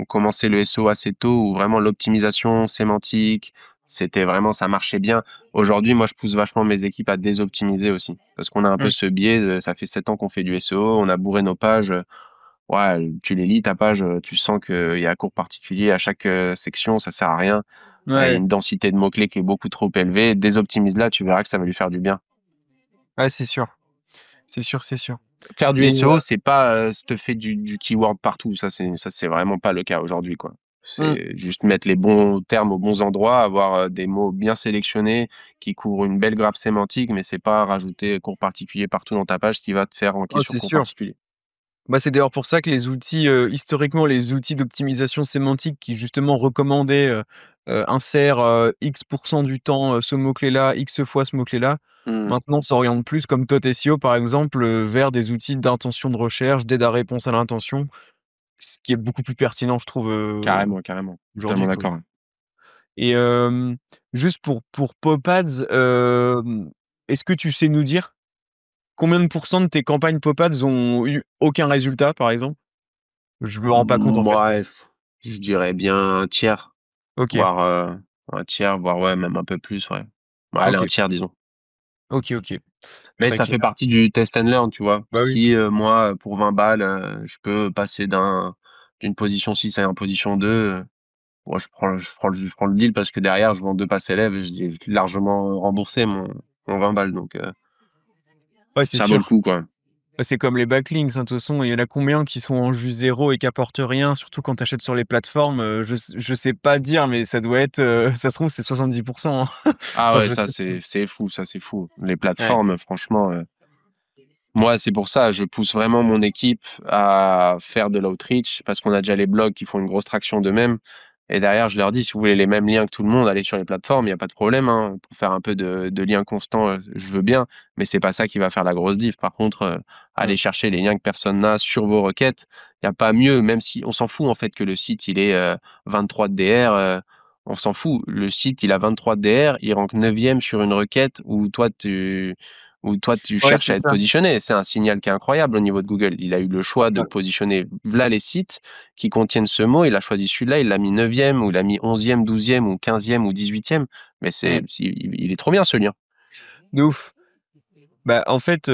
commencé le SEO assez tôt, où vraiment l'optimisation sémantique, c'était vraiment, ça marchait bien. Aujourd'hui, moi, je pousse vachement mes équipes à désoptimiser aussi, parce qu'on a un peu Mmh. ce biais, ça fait 7 ans qu'on fait du SEO, on a bourré nos pages. Ouais, tu les lis, ta page, tu sens qu'il y a un cours particulier à chaque section, ça sert à rien. Il y a Ouais. une densité de mots-clés qui est beaucoup trop élevée. Désoptimise là, tu verras que ça va lui faire du bien. Ouais, c'est sûr. C'est sûr, c'est sûr. Faire du Et SEO, c'est pas te fait du keyword partout. Ça c'est vraiment pas le cas aujourd'hui, quoi. mmh. C'est juste mettre les bons termes aux bons endroits, avoir des mots bien sélectionnés qui couvrent une belle grappe sémantique, mais c'est pas rajouter cours particulier partout dans ta page qui va te faire ranker Oh, sur c'est cours sûr. particulier. Bah, c'est d'ailleurs pour ça que les outils, historiquement, les outils d'optimisation sémantique qui justement recommandaient, insère, X du temps, ce mot-clé-là, X fois ce mot-clé-là, Hmm, maintenant s'orientent plus comme TOT-SEO par exemple, vers des outils d'intention de recherche, d'aide à réponse à l'intention, ce qui est beaucoup plus pertinent je trouve, carrément, carrément. Totalement aujourd'hui quoi. d'accord. Et juste pour Pop Ads, est-ce que tu sais nous dire combien de pourcents de tes campagnes Pop Ads ont eu aucun résultat par exemple? Je me rends pas compte en fait. Moi, je dirais bien un tiers, OK, voire un tiers, voire ouais, même un peu plus, ouais. Ouais, allez, un OK, tiers, disons. OK, OK. Mais Très ça fait clair. partie du test and learn, tu vois. Bah oui. Si moi, pour 20 balles, je peux passer d'une position 6 à une position 2, moi je prends le deal parce que derrière, je vends deux passes élèves et j'ai largement remboursé mon 20 balles. Donc, Ouais, c'est ça vaut le sûr. coup, quoi. Bah, c'est comme les backlinks, hein, de toute façon, il y en a combien qui sont en juste 0 et qui apportent rien, surtout quand tu achètes sur les plateformes, je sais pas dire, mais ça doit être, ça se trouve, c'est 70 hein. Ah Enfin, ouais, je ça, sais pas. c'est fou, ça, c'est fou. Les Ouais. plateformes, franchement, moi, c'est pour ça, je pousse vraiment mon équipe à faire de l'outreach parce qu'on a déjà les blogs qui font une grosse traction d'eux-mêmes. Et derrière, je leur dis, si vous voulez les mêmes liens que tout le monde, allez sur les plateformes, il y a pas de problème, hein. Pour faire un peu de liens constants, je veux bien, mais c'est pas ça qui va faire la grosse diff. Par contre, aller Mmh. chercher les liens que personne n'a sur vos requêtes, il y a pas mieux, même si on s'en fout en fait que le site il est 23 de DR, on s'en fout. Le site il a 23 de DR, il rank 9e sur une requête où toi tu Ouais, cherches c'est à être ça. positionné. C'est un signal qui est incroyable au niveau de Google. Il a eu le choix de Ouais. positionner là les sites qui contiennent ce mot, il a choisi celui-là, il l'a mis 9e ou il l'a mis 11e, 12e ou 15e ou 18e. Mais Mmh. il est trop bien ce lien. De ouf. Bah, en fait,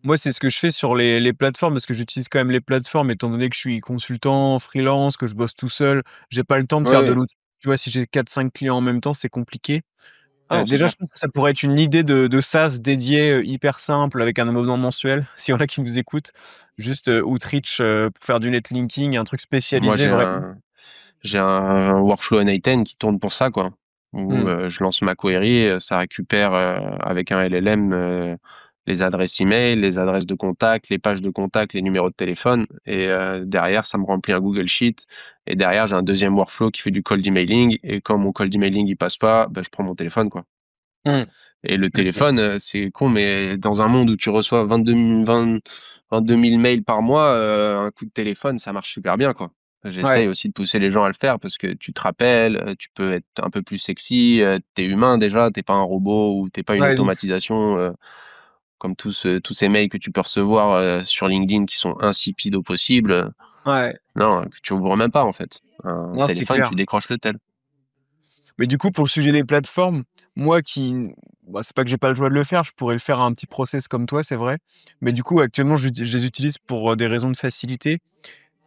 moi, c'est ce que je fais sur les plateformes parce que j'utilise quand même les plateformes étant donné que je suis consultant, freelance, que je bosse tout seul. J'ai pas le temps de Ouais, faire de ouais. l'outil. Tu vois, si j'ai 4-5 clients en même temps, c'est compliqué. Ah non, c'est Déjà, clair. je trouve que ça pourrait être une idée de SaaS dédié, hyper simple avec un abonnement mensuel, s'il y en a qui nous écoutent. Juste, Outreach, pour faire du netlinking, un truc Moi, spécialisé vraiment. j'ai un workflow N8N qui tourne pour ça, quoi. Où Mmh. je lance ma query, ça récupère avec un LLM les adresses email, les adresses de contact, les pages de contact, les numéros de téléphone. Et derrière, ça me remplit un Google Sheet. Et derrière, j'ai un deuxième workflow qui fait du cold emailing. Et quand mon cold emailing il passe pas, bah, je prends mon téléphone, quoi. Mmh. Et le OK. téléphone, c'est con, mais dans un monde où tu reçois 22 000 mails par mois, un coup de téléphone, ça marche super bien, quoi. Ouais. J'essaye aussi de pousser les gens à le faire parce que tu te rappelles, tu peux être un peu plus sexy, t'es humain déjà, t'es pas un robot ou t'es pas une Ouais, de ouf. automatisation comme tous ces mails que tu peux recevoir sur LinkedIn qui sont insipides au possible. Ouais. Non, que tu ouvres même pas en fait. Un Non, c'est téléphone, tu clair. décroches le tel. Mais du coup, pour le sujet des plateformes, moi bah, c'est pas que j'ai pas le choix de le faire, je pourrais le faire à un petit process comme toi, c'est vrai. Mais du coup, actuellement, je les utilise pour, des raisons de facilité,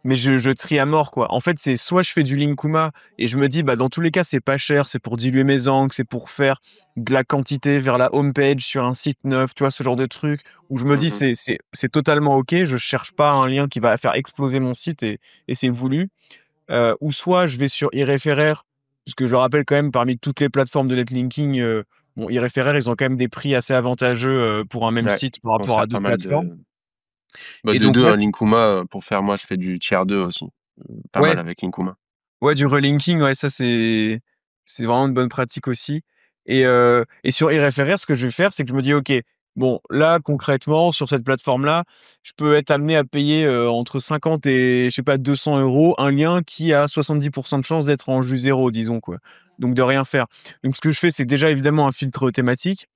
mais je trie à mort, quoi. En fait, c'est soit je fais du Linkuma et je me dis: «Bah, dans tous les cas, c'est pas cher, c'est pour diluer mes angles, c'est pour faire de la quantité vers la home page sur un site neuf», tu vois? Ce genre de truc où je me dis: Mhm. «C'est totalement OK, je cherche pas un lien qui va faire exploser mon site et c'est voulu». Ou soit je vais sur iReferrer, puisque je le rappelle quand même parmi toutes les plateformes de netlinking, bon iReferrer, ils ont quand même des prix assez avantageux, pour un même Ouais, site par on rapport à sert pas d'autres mal plateformes. de bah, Et de donc deux, là hein, c Linkuma, pour faire moi je fais du tier 2 aussi. Pas mal Ouais, avec Linkuma. ouais, du relinking, ouais, ça c'est vraiment une bonne pratique aussi. Et sur iReferrer, ce que je vais faire, c'est que je me dis: «OK, bon, là, concrètement, sur cette plateforme-là, je peux être amené à payer, entre 50 et je sais pas 200 € un lien qui a 70 de chances d'être en jus 0, disons, quoi, donc de rien faire. Donc ce que je fais, c'est déjà évidemment un filtre thématique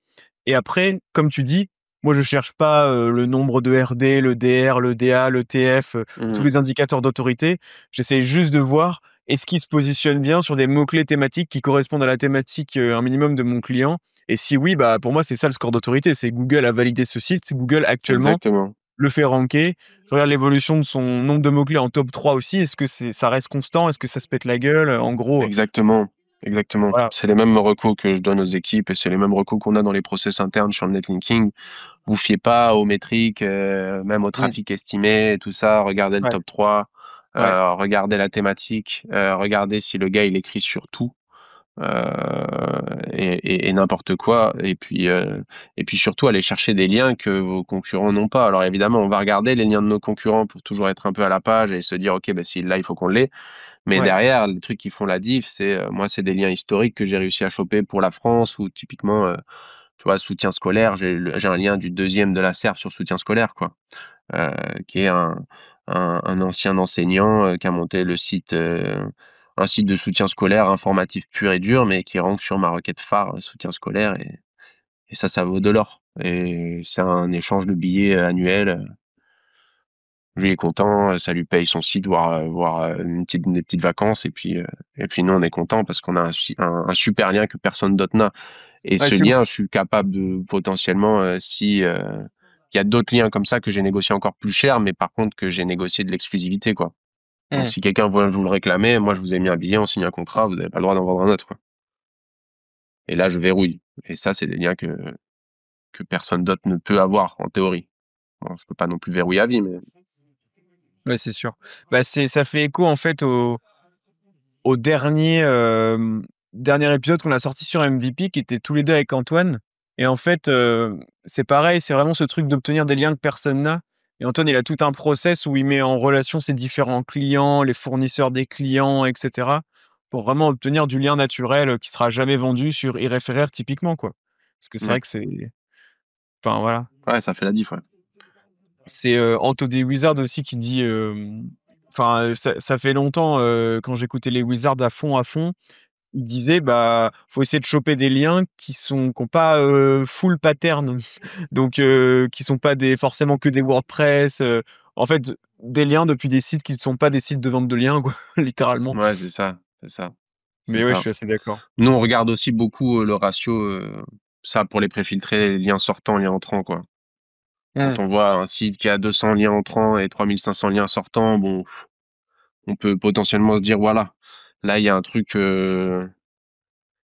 et après, comme tu dis, moi je cherche pas, le nombre de RD, le DR, le DA, le TF, tous Mmh. les indicateurs d'autorité. J'essaie juste de voir est-ce qu'il se positionne bien sur des mots-clés thématiques qui correspondent à la thématique, un minimum de mon client et si oui, bah, pour moi, c'est ça le score d'autorité. C'est Google a validé ce site, Google actuellement Exactement, le fait ranker. Je regarde l'évolution de son nombre de mots-clés en top 3 aussi. Est-ce que ça reste constant? Est-ce que ça se pète la gueule? En gros, exactement, exactement. voilà. C'est les mêmes recos que je donne aux équipes et c'est les mêmes recos qu'on a dans les process internes sur le netlinking. Vous fiez pas aux métriques, même au Mmh. trafic estimé et tout ça. Regardez le Ouais, top 3, ouais. regardez la thématique, regardez si le gars il écrit sur tout. Et n'importe quoi. Et puis surtout aller chercher des liens que vos concurrents n'ont pas. Alors évidemment, on va regarder les liens de nos concurrents pour toujours être un peu à la page et se dire ok, bah, si là il faut qu'on l'ait. Mais Ouais. derrière, les trucs qui font la diff, c'est moi c'est des liens historiques que j'ai réussi à choper pour la France ou typiquement, tu vois, soutien scolaire. J'ai un lien du deuxième de la SERF sur soutien scolaire quoi, euh, qui est un ancien enseignant qui a monté le site, un site de soutien scolaire informatif pur et dur, mais qui rank sur ma requête phare soutien scolaire et ça vaut de l'or. Et c'est un échange de billets annuel. Lui est content, ça lui paye son site, voire des petites vacances. Et puis nous, on est content parce qu'on a un super lien que personne d'autre n'a. Et Ouais, ce c'est ouf. lien, je suis capable de potentiellement, si il y a d'autres liens comme ça que j'ai négocié encore plus cher, mais par contre que j'ai négocié de l'exclusivité, quoi. Donc Mmh. si quelqu'un veut vous le réclamer, moi je vous ai mis un billet, on signe un contrat, vous n'avez pas le droit d'en vendre un autre, quoi. Et là, je verrouille. Et ça, c'est des liens que personne d'autre ne peut avoir, en théorie. Bon, je peux pas non plus verrouiller à vie, mais Ouais, c'est sûr. Bah, ça fait écho en fait au dernier épisode qu'on a sorti sur MVP qui était tous les 2 avec Antoine et en fait, c'est pareil, c'est vraiment ce truc d'obtenir des liens que personne n'a et Antoine, il a tout un process où il met en relation ses différents clients, les fournisseurs des clients et cetera. pour vraiment obtenir du lien naturel, qui sera jamais vendu sur iReferaire typiquement, quoi. Parce que c'est Ouais. vrai que c'est enfin voilà. Ouais, ça fait la diff, ouais. C'est, Anto des Wizards aussi qui dit, enfin, ça fait longtemps, quand j'écoutais les Wizards à fond, il disait: «Bah, faut essayer de choper des liens qui ont pas, full pattern». Donc qui sont pas des forcément que des WordPress, en fait, des liens depuis des sites qui ne sont pas des sites de vente de liens quoi, littéralement. Ouais, c'est ça, c'est ça, c'est Mais ouais, je ça. suis assez d'accord. Nous, on regarde aussi beaucoup, le ratio, ça pour les préfiltrés, les liens sortants, liens entrants, quoi. Mmh. Quand on voit un site qui a 200 liens entrants et 3 500 liens sortants, bon, on peut potentiellement se dire: «Voilà, là, il y a un truc,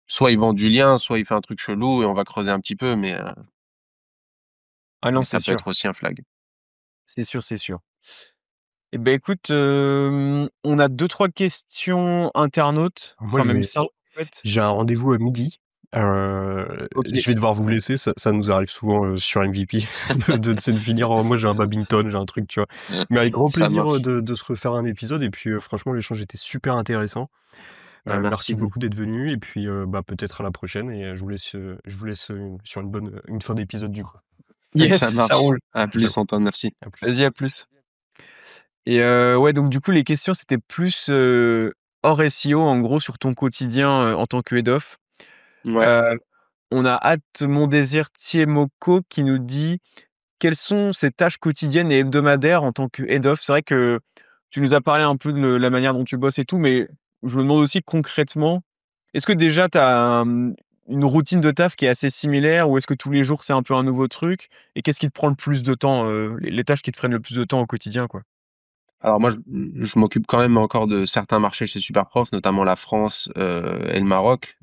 soit il vend du lien, soit il fait un truc chelou» et on va creuser un petit peu, Ah non, mais c'est ça peut sûr. être aussi un flag. C'est sûr, c'est sûr. Et ben écoute, on a deux trois questions internautes, Moi, enfin même ça en fait. j'ai un rendez-vous à midi. OK. Je vais devoir vous laisser, ça nous arrive souvent, sur MVP de finir en moi j'ai un badminton, j'ai un truc, tu vois? Mais avec grand Ça plaisir, marche. de se refaire un épisode et puis, franchement l'échange était super intéressant. Bah, Merci merci. beaucoup d'être venu et puis, bah, peut-être à la prochaine et je vous laisse, sur une fin d'épisode du coup. Yes, Ça ça marche. roule. À Ciao, plus Antoine, merci. à plus. Vas-y, à plus. Et ouais, donc du coup, les questions, c'était plus, hors SEO, en gros, sur ton quotidien, en tant que head of. Ouais. Heu, on a Hâte Mon Désir Tiemoko qui nous dit: «Quelles sont ces tâches quotidiennes et hebdomadaires en tant que head of?» C'est vrai que tu nous as parlé un peu de la manière dont tu bosses et tout, mais je me demande aussi concrètement, est-ce que déjà tu as, une routine de taf qui est assez similaire ou est-ce que tous les jours c'est un peu un nouveau truc? Et qu'est-ce qui te prend le plus de temps, les tâches qui te prennent le plus de temps au quotidien, quoi? Alors moi, je m'occupe quand même encore de certains marchés chez Superprof, notamment la France, et le Maroc.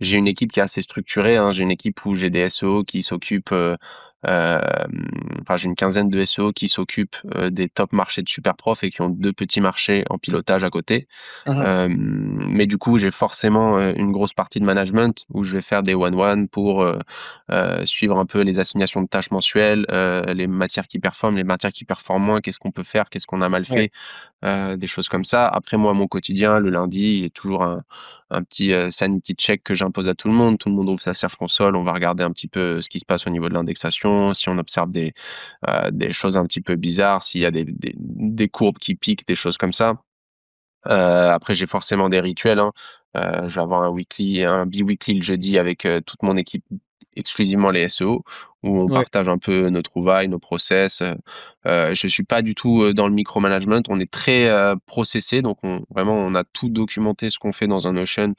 J'ai une équipe qui est assez structurée, hein. J'ai une équipe où j'ai des SEO qui s'occupent, enfin j'ai une quinzaine de SEO qui s'occupent, des top marchés de Superprof et qui ont 2 petits marchés en pilotage à côté. Mmh. Mais du coup, j'ai forcément, une grosse partie de management où je vais faire des one-one pour, suivre un peu les assignations de tâches mensuelles, les matières qui performent, les matières qui performent moins, qu'est-ce qu'on peut faire, qu'est-ce qu'on a mal Ouais. fait, des choses comme ça. Après moi, mon quotidien, le lundi, il y a toujours un petit, sanity check que j'impose à tout le monde. Tout le monde ouvre sa Search Console, on va regarder un petit peu ce qui se passe au niveau de l'indexation, si on observe des choses un petit peu bizarres, s'il y a des courbes qui piquent, des choses comme ça. Après j'ai forcément des rituels, hein. Je vais avoir un bi-weekly le jeudi avec, toute mon équipe, exclusivement les SEO, où on Ouais. partage un peu nos trouvailles, nos process. Je suis pas du tout, dans le micromanagement. On est très, processé, donc on a tout documenté ce qu'on fait dans un Notion,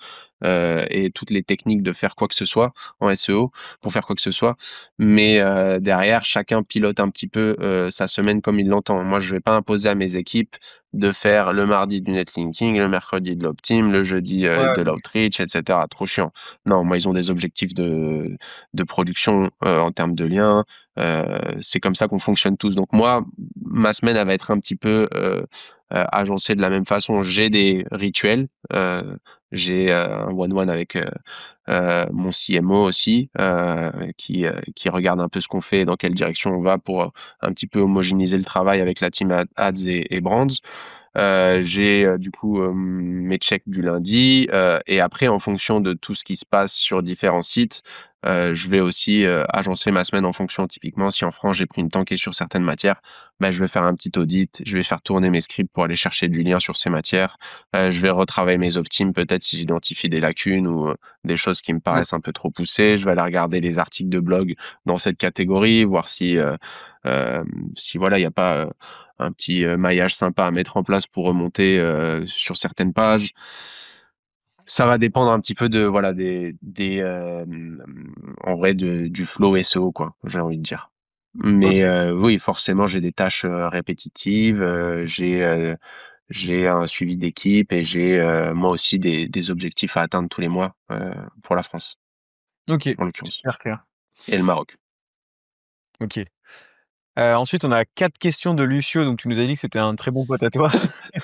et toutes les techniques de faire quoi que ce soit en SEO, pour faire quoi que ce soit. Mais, derrière, chacun pilote un petit peu, sa semaine comme il l'entend. Moi, je vais pas imposer à mes équipes de faire le mardi du netlinking, le mercredi de l'optim, le jeudi, Ouais, de ouais. l'outreach et cetera. Trop chiant. Non, moi, ils ont des objectifs de production, en termes de liens. C'est comme ça qu'on fonctionne tous. Donc moi, ma semaine, elle va être un petit peu, agencée de la même façon. J'ai des rituels, j'ai, un one-one avec, mon CMO aussi, qui regarde un peu ce qu'on fait et dans quelle direction on va pour, un petit peu homogénéiser le travail avec la team ads et brands. J'ai, du coup, mes checks du lundi, et après en fonction de tout ce qui se passe sur différents sites, je vais aussi, agencer ma semaine en fonction. Typiquement, si en France j'ai pris une tankée sur certaines matières, bah, je vais faire un petit audit, je vais faire tourner mes scripts pour aller chercher du lien sur ces matières. Je vais retravailler mes optimes peut-être si j'identifie des lacunes ou, des choses qui me Ouais. paraissent un peu trop poussées. Je vais aller regarder les articles de blog dans cette catégorie, voir si voilà, il y a pas, un petit, maillage sympa à mettre en place pour remonter, sur certaines pages. Ça va dépendre un petit peu de voilà en vrai du flow SEO quoi, j'ai envie de dire. Mais, OK. oui, forcément, j'ai des tâches, répétitives, j'ai un suivi d'équipe et j'ai, moi aussi des objectifs à atteindre tous les mois, pour la France, OK. en l'occurrence Super clair. et le Maroc. OK. Ensuite, on a 4 questions de Lucio, donc tu nous as dit que c'était un très bon pote à toi.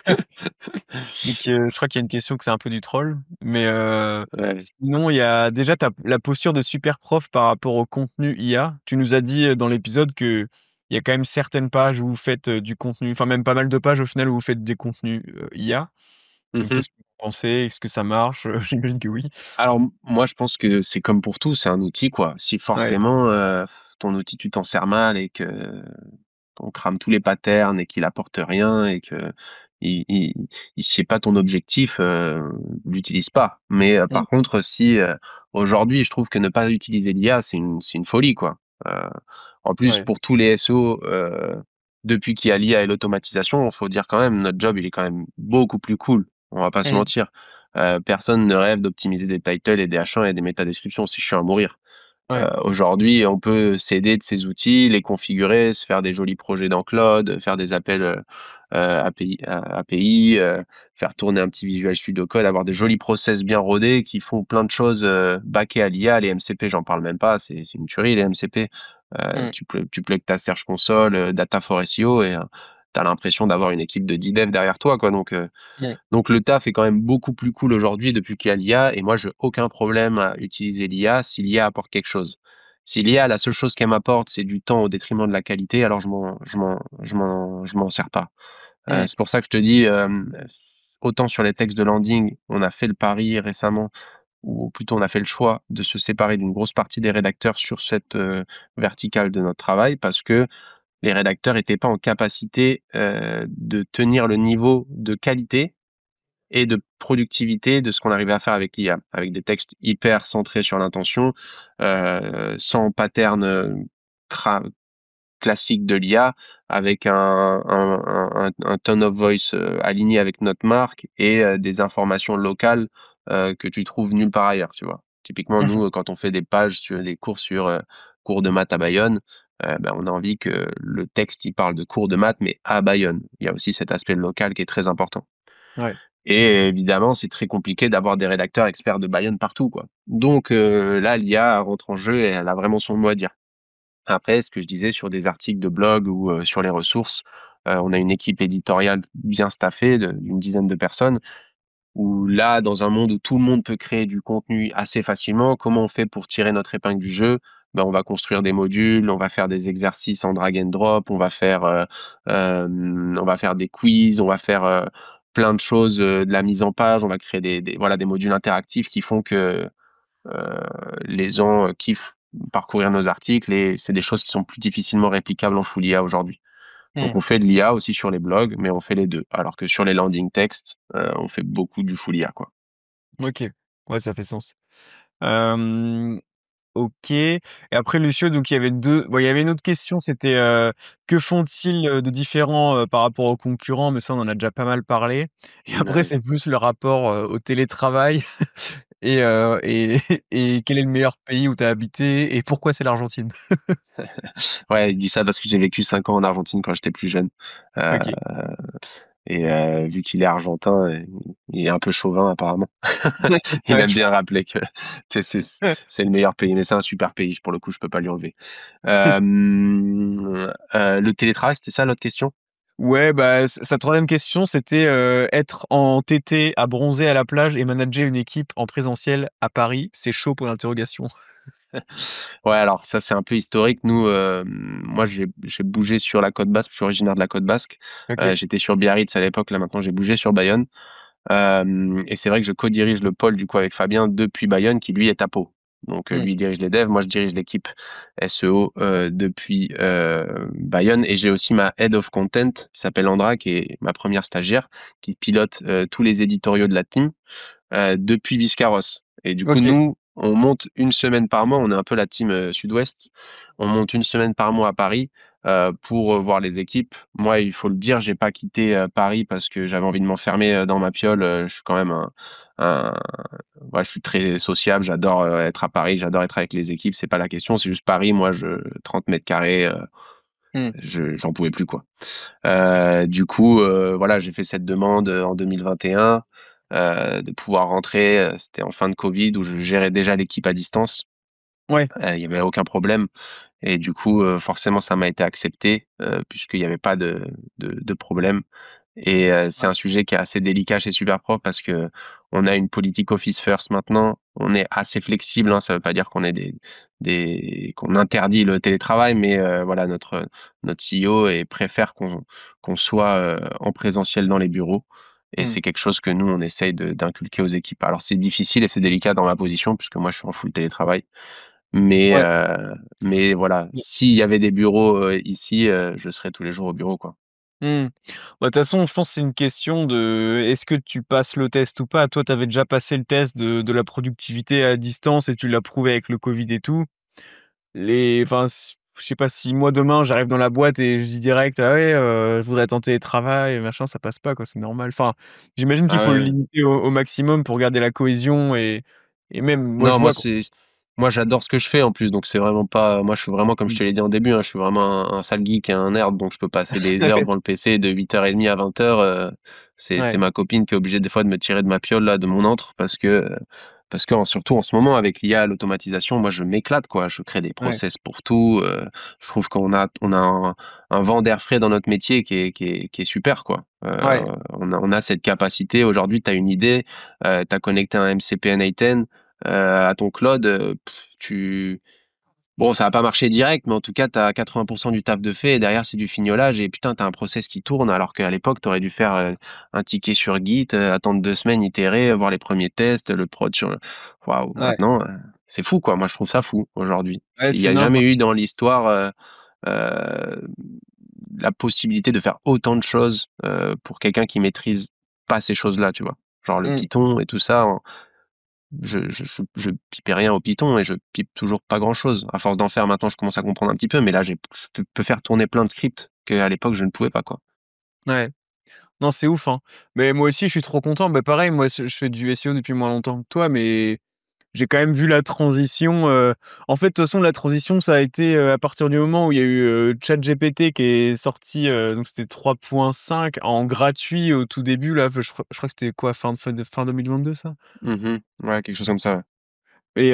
Donc, je crois qu'il y a une question que c'est un peu du troll, mais, Ouais. sinon il y a déjà ta la posture de super prof par rapport au contenu IA. Tu nous as dit, dans l'épisode qu'il y a quand même certaines pages où vous faites, du contenu, enfin même pas mal de pages au final où vous faites des contenus, IA. Mmh Donc mh. qu'est-ce que tu pensez? Est-ce que ça marche? J'imagine que oui. Alors moi, je pense que c'est comme pour tout, c'est un outil, quoi. Si Ouais. forcément, ton outil, tu t'en sers mal et que on crame tous les patterns et qu'il apporte rien et que il c'est pas ton objectif, l'utilise pas. Mais, Mmh. par contre, si, aujourd'hui, je trouve que ne pas utiliser l'IA, c'est une folie, quoi. Heu, En plus, Ouais. pour tous les SEO, depuis qu'il y a l'IA et l'automatisation, faut dire quand même, notre job, il est quand même beaucoup plus cool. On va pas se Mmh. mentir. Personne ne rêve d'optimiser des titles et des H1 et des métadescriptions, c'est chiant à mourir. Ouais. Aujourd'hui, on peut s'aider de ces outils, les configurer, se faire des jolis projets dans Claude, faire des appels API, faire tourner un petit Visual Studio Code, avoir des jolis process bien rodés qui font plein de choses backées à l'IA. Les MCP, j'en parle même pas, c'est une tuerie les MCP. Mmh. Tu plugues ta Search Console, Data for SEO et tu as l'impression d'avoir une équipe de 10 devs derrière toi, quoi. Mmh. Donc le taf est quand même beaucoup plus cool aujourd'hui depuis qu'il y a l'IA et moi j'ai aucun problème à utiliser l'IA si l'IA apporte quelque chose. Si l'IA, la seule chose qu'elle m'apporte, c'est du temps au détriment de la qualité, alors je m'en sers pas. Mmh. C'est pour ça que je te dis, autant sur les textes de landing, on a fait le pari récemment, ou plutôt on a fait le choix de se séparer d'une grosse partie des rédacteurs sur cette verticale de notre travail parce que les rédacteurs n'étaient pas en capacité de tenir le niveau de qualité et de productivité de ce qu'on arrivait à faire avec l'IA, avec des textes hyper centrés sur l'intention, sans pattern classique de l'IA, avec un tone of voice aligné avec notre marque et des informations locales que tu trouves nulle part ailleurs, tu vois. Typiquement, Mmh. nous, quand on fait des pages sur des cours sur cours de maths à Bayonne, ben, on a envie que le texte il parle de cours de maths, mais à Bayonne. Il y a aussi cet aspect local qui est très important. Ouais. Et évidemment, c'est très compliqué d'avoir des rédacteurs experts de Bayonne partout, quoi. Donc là, l'IA rentre en jeu et elle a vraiment son mot à dire. Après, ce que je disais sur des articles de blog ou sur les ressources, on a une équipe éditoriale bien staffée d'une dizaine de personnes où là, dans un monde où tout le monde peut créer du contenu assez facilement, comment on fait pour tirer notre épingle du jeu? Ben, on va construire des modules, on va faire des exercices en drag and drop, on va faire des quiz, on va faire plein de choses, de la mise en page, on va créer voilà, des modules interactifs qui font que euh, les gens kiffent parcourir nos articles et c'est des choses qui sont plus difficilement réplicables en full IA aujourd'hui. Donc Mmh. on fait de l'IA aussi sur les blogs, mais on fait les deux. Alors que sur les landing text, on fait beaucoup du full IA, quoi. OK. Ouais, ça fait sens. Hem OK, et après Lucio, donc il y avait 2. Bon, il y avait une autre question, c'était, que font-ils, de différent, par rapport aux concurrents? Mais ça, on en a déjà pas mal parlé, et après, Ouais. c'est plus le rapport, au télétravail et et quel est le meilleur pays où tu as habité et pourquoi c'est l'Argentine? Ouais, je dis ça parce que j'ai vécu 5 ans en Argentine quand j'étais plus jeune. Heu OK. et vu qu'il est argentin, il est un peu chauvin apparemment. Il Ouais, aime je bien pense. rappeler que c'est le meilleur pays, mais c'est un super pays, pour le coup, je peux pas lui enlever. Le télétravail, c'était ça l'autre question? Ouais, bah, sa 3e question, c'était, être en TT à bronzer à la plage et manager une équipe en présentiel à Paris, c'est chaud? Point d'interrogation. Ouais, alors ça, c'est un peu historique. Nous, moi, j'ai bougé sur la côte basque. Je suis originaire de la côte basque. OK. J'étais sur Biarritz à l'époque. Là, maintenant, j'ai bougé sur Bayonne. Et c'est vrai que je co-dirige le pôle, du coup, avec Fabien depuis Bayonne, qui lui est à Pau. Donc, Mmh. lui, il dirige les devs. Moi, je dirige l'équipe SEO depuis Bayonne. Et j'ai aussi ma head of content, qui s'appelle Andra, qui est ma première stagiaire, qui pilote tous les éditoriaux de la team depuis Biscarrosse. Et du coup, OK. nous, on monte une semaine par mois. On est un peu la team Sud-Ouest. On monte une semaine par mois à Paris pour voir les équipes. Moi, il faut le dire, j'ai pas quitté Paris parce que j'avais envie de m'enfermer dans ma piole. Je suis quand même un... Ouais, je suis très sociable. J'adore être à Paris. J'adore être avec les équipes. C'est pas la question. C'est juste Paris. Moi, 30 mètres carrés, Mmh. j'en pouvais plus, quoi. Du coup, voilà, j'ai fait cette demande en 2021 de pouvoir rentrer. C'était en fin de Covid où je gérais déjà l'équipe à distance. Ouais. Il y avait aucun problème et du coup, forcément, ça m'a été accepté puisqu'il y avait pas de problème. Et c'est Ouais. un sujet qui est assez délicat chez Superprof parce que on a une politique Office First maintenant. On est assez flexible, hein, ça veut pas dire qu'on est qu'on interdit le télétravail, mais voilà, notre CEO préfère qu'on soit en présentiel dans les bureaux. Et Mmh. c'est quelque chose que nous, on essaye d'inculquer aux équipes. Alors, c'est difficile et c'est délicat dans ma position, puisque moi, je suis en full télétravail. Mais, Ouais. euh, mais voilà, s'il y avait des bureaux ici, je serais tous les jours au bureau, quoi. Mmh. Bah, de toute façon, je pense que c'est une question de est-ce que tu passes le test ou pas? Toi, tu avais déjà passé le test de la productivité à distance et tu l'as prouvé avec le covid et tout. Enfin, je sais pas si moi demain j'arrive dans la boîte et je dis direct: «Ah ouais, je voudrais être en télétravail, machin», ça passe pas quoi, c'est normal. Enfin, j'imagine qu'il Ah faut le ouais. limiter au maximum pour garder la cohésion et même moi je Non, vois quand moi j'adore ce que je fais en plus, donc c'est vraiment pas, moi je suis vraiment comme je mmh. te l'ai dit en début, hein, je suis vraiment un sale geek et un nerd, donc je peux passer des heures devant le PC de 8h30 à 20h. C'est Ouais, ma copine qui est obligée des fois de me tirer de ma piole là, de mon antre, parce que surtout en ce moment avec l'IA, l'automatisation, moi je m'éclate quoi, je crée des ouais, process pour tout. Je trouve qu'on a un vent d'air frais dans notre métier qui est super quoi. ouais, On a cette capacité. Aujourd'hui, tu as une idée, tu as connecté un MCP N8N à ton cloud, bon, ça va pas marcher direct, mais en tout cas, tu as 80% du taf de fait et derrière, c'est du fignolage et putain, tu as un process qui tourne alors qu'à l'époque, tu aurais dû faire un ticket sur Git, attendre 2 semaines, itérer, voir les premiers tests, le prod sur le... Waouh, ouais, maintenant, c'est fou, quoi. Moi, je trouve ça fou aujourd'hui. ouais, Il n'y c'est a jamais nimp. eu dans l'histoire euh, la possibilité de faire autant de choses pour quelqu'un qui maîtrise pas ces choses-là, tu vois. Genre le Mmh. Python et tout ça, je pipais rien au Python et je pipe toujours pas grand-chose. À force d'en faire maintenant, je commence à comprendre un petit peu, mais là, je peux faire tourner plein de scripts qu'à l'époque, je ne pouvais pas, quoi. Ouais. Non, c'est ouf, hein. Mais moi aussi, je suis trop content. Bah, pareil, moi, je fais du SEO depuis moins longtemps que toi, mais j'ai quand même vu la transition, en fait, de toute façon, la transition, ça a été, à partir du moment où il y a eu, ChatGPT qui est sorti, donc c'était 3.5 en gratuit au tout début là, je crois que c'était quoi? Fin 2022 ça? Ouais, quelque chose comme ça, ouais. Et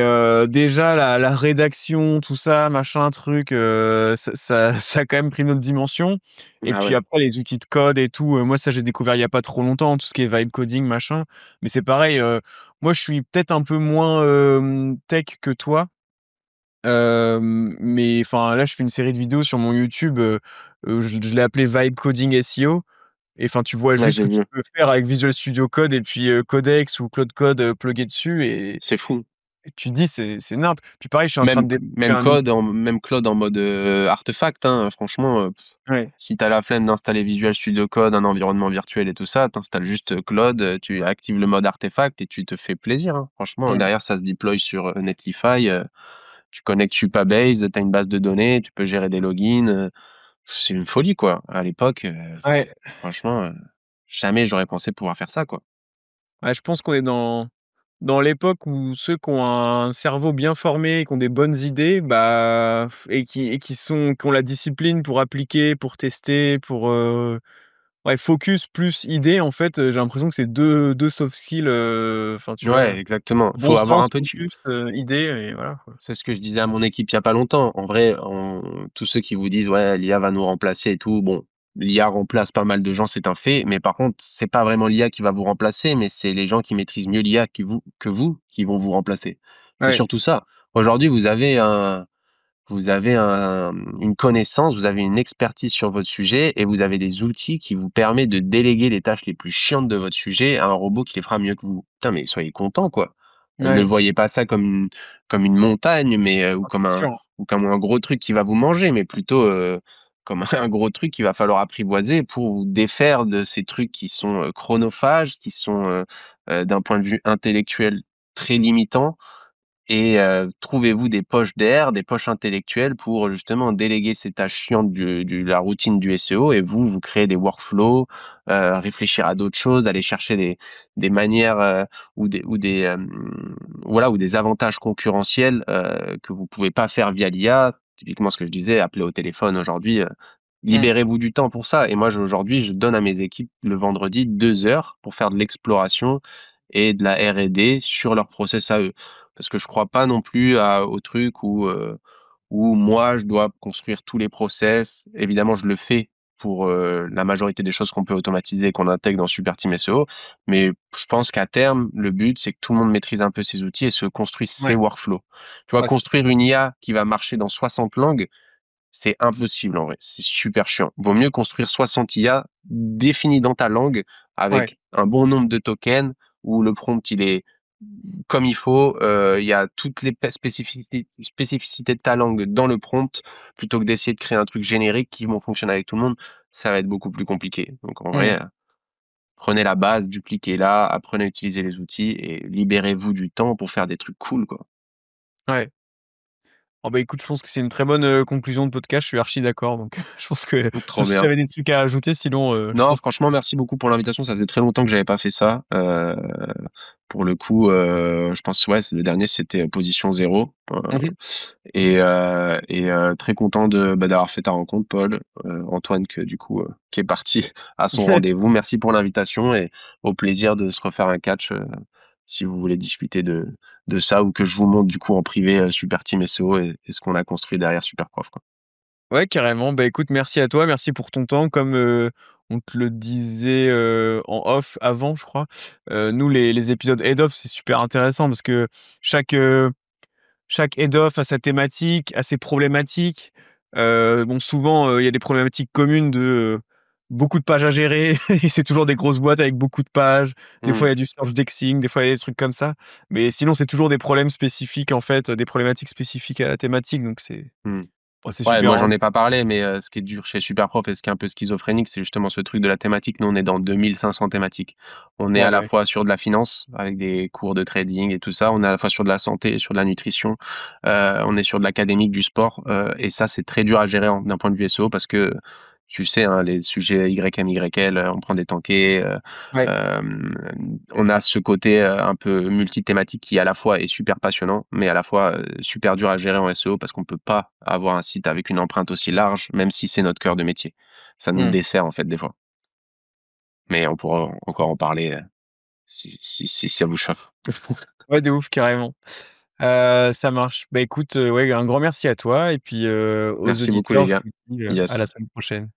déjà la rédaction, tout ça, machin, truc, ça a quand même pris une autre dimension et Ah puis ouais. après les outils de code et tout, moi ça j'ai découvert il y a pas trop longtemps, tout ce qui est vibe coding, machin. Mais c'est pareil, moi je suis peut-être un peu moins, tech que toi, mais enfin là je fais une série de vidéos sur mon YouTube, je l'ai appelé Vibe Coding SEO et enfin tu vois Ouais, juste ce j'ai que tu vu. peux faire avec Visual Studio Code et puis, Codex ou Claude Code, plugué dessus C'est fou. et tu te dis: «C'est nimp». Puis pareil, je suis en train de développer un outil Même code en mode artefact, hein, franchement, ouais, si t'as la flemme d'installer Visual Studio Code, un environnement virtuel et tout ça, t'installes juste Claude, tu actives le mode artefact et tu te fais plaisir, hein. Franchement, mmh, derrière, ça se deploy sur Netlify, tu connectes Supabase, tu as une base de données, tu peux gérer des logins, c'est une folie, quoi. À l'époque, ouais, franchement, jamais j'aurais pensé pouvoir faire ça, quoi. ouais, je pense qu'on est dans l'époque où ceux qui ont un cerveau bien formé, qui ont des bonnes idées, bah qui ont la discipline pour appliquer, pour tester, pour, ouais, focus plus idée, en fait, j'ai l'impression que c'est deux soft skills, enfin, tu Ouais, vois? exactement. Bon Faut avoir un sens, peu de focus, idée et voilà, quoi. C'est ce que je disais à mon équipe il y a pas longtemps. En vrai, tous ceux qui vous disent ouais, l'IA va nous remplacer et tout, bon, l'IA remplace pas mal de gens, c'est un fait. Mais par contre, c'est pas vraiment l'IA qui va vous remplacer, mais c'est les gens qui maîtrisent mieux l'IA que vous qui vont vous remplacer. C'est Ouais, surtout ça. Aujourd'hui, vous avez une connaissance, vous avez une expertise sur votre sujet et vous avez des outils qui vous permettent de déléguer les tâches les plus chiantes de votre sujet à un robot qui les fera mieux que vous. Putain, mais soyez contents, quoi. Ne ouais, voyez pas ça comme une montagne, mais ah, c'est sûr. ou comme un gros truc qui va vous manger, mais plutôt comme un gros truc qu'il va falloir apprivoiser pour vous défaire de ces trucs qui sont chronophages, qui sont d'un point de vue intellectuel très limitants et trouvez-vous des poches d'air, des poches intellectuelles pour justement déléguer ces tâches chiantes la routine du SEO et vous créez des workflows, réfléchir à d'autres choses, aller chercher des manières ou des voilà ou des avantages concurrentiels que vous pouvez pas faire via l'IA. Typiquement ce que je disais, appeler au téléphone aujourd'hui. Mmh, Libérez-vous du temps pour ça. Et moi, aujourd'hui, je donne à mes équipes le vendredi 2 heures pour faire de l'exploration et de la R&D sur leur process à eux. Parce que je crois pas non plus au truc où moi, je dois construire tous les process. Évidemment, je le fais pour la majorité des choses qu'on peut automatiser et qu'on intègre dans Super Team SEO. Mais je pense qu'à terme, le but, c'est que tout le monde maîtrise un peu ses outils et se construise ses ouais, workflows. Tu vois, ouais, c'est sûr. construire une IA qui va marcher dans 60 langues, c'est impossible en vrai. C'est super chiant. Vaut mieux construire 60 IA définies dans ta langue Ouais. avec un bon nombre de tokens où le prompt il est comme il faut. Il y a toutes les spécificités de ta langue dans le prompt plutôt que d'essayer de créer un truc générique qui vont fonctionner avec tout le monde. Ça va être beaucoup plus compliqué. Donc en Mmh. vrai, prenez la base, dupliquez-la, apprenez à utiliser les outils et libérez-vous du temps pour faire des trucs cool, quoi. Ouais. Oh bah, écoute, je pense que c'est une très bonne, conclusion de podcast. Je suis archi d'accord, donc je pense que Trop sauf si tu bien. avais des trucs à ajouter, sinon, je Non, pense franchement, merci beaucoup pour l'invitation. Ça faisait très longtemps que j'avais pas fait ça. Pour le coup, je pense, ouais, le dernier, c'était Position Zéro. mmh Très content d'avoir fait ta rencontre, Paul. Antoine, du coup, qui est parti à son rendez-vous. Merci pour l'invitation et au plaisir de se refaire un catch, si vous voulez discuter de ça ou que je vous montre du coup en privé, Super Team SEO et ce qu'on a construit derrière Superprof, quoi. Ouais, carrément. Bah, écoute, merci à toi, merci pour ton temps. Comme, on te le disait, en off avant, je crois, nous les épisodes head off, c'est super intéressant parce que chaque, chaque head off a sa thématique, a ses problématiques. Bon, souvent, il y a des problématiques communes de, beaucoup de pages à gérer et c'est toujours des grosses boîtes avec beaucoup de pages. Des Mmh. fois, il y a du search indexing, des fois, il y a des trucs comme ça. Mais sinon, c'est toujours des problèmes spécifiques, en fait, des problématiques spécifiques à la thématique, donc Mmh. c'est Ouais, super moi j'en enrichissant. ai pas parlé, mais ce qui est dur chez Superprof et ce qui est un peu schizophrénique, c'est justement ce truc de la thématique. Nous, on est dans 2500 thématiques. On est à Ouais, la ouais. fois sur de la finance, avec des cours de trading et tout ça. On est à la fois sur de la santé et sur de la nutrition. On est sur de l'académique, du sport. Et ça, c'est très dur à gérer d'un point de vue SEO parce que, tu sais, hein, les sujets YM, YL, on prend des tankers. Ouais. Euh, on a ce côté un peu multithématique qui à la fois est super passionnant, mais à la fois super dur à gérer en SEO parce qu'on peut pas avoir un site avec une empreinte aussi large, même si c'est notre cœur de métier. Ça nous Mmh. dessert en fait des fois. Mais on pourra encore en parler si ça vous chauffe. Ouais, de ouf, carrément. Ça marche. Bah, écoute, ouais, un grand merci à toi et puis, aux Merci beaucoup les auditeurs, je gars. vous dis, à la Yes. semaine prochaine.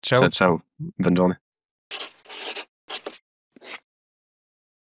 Ciao, Ciao. ciao. Bonne journée.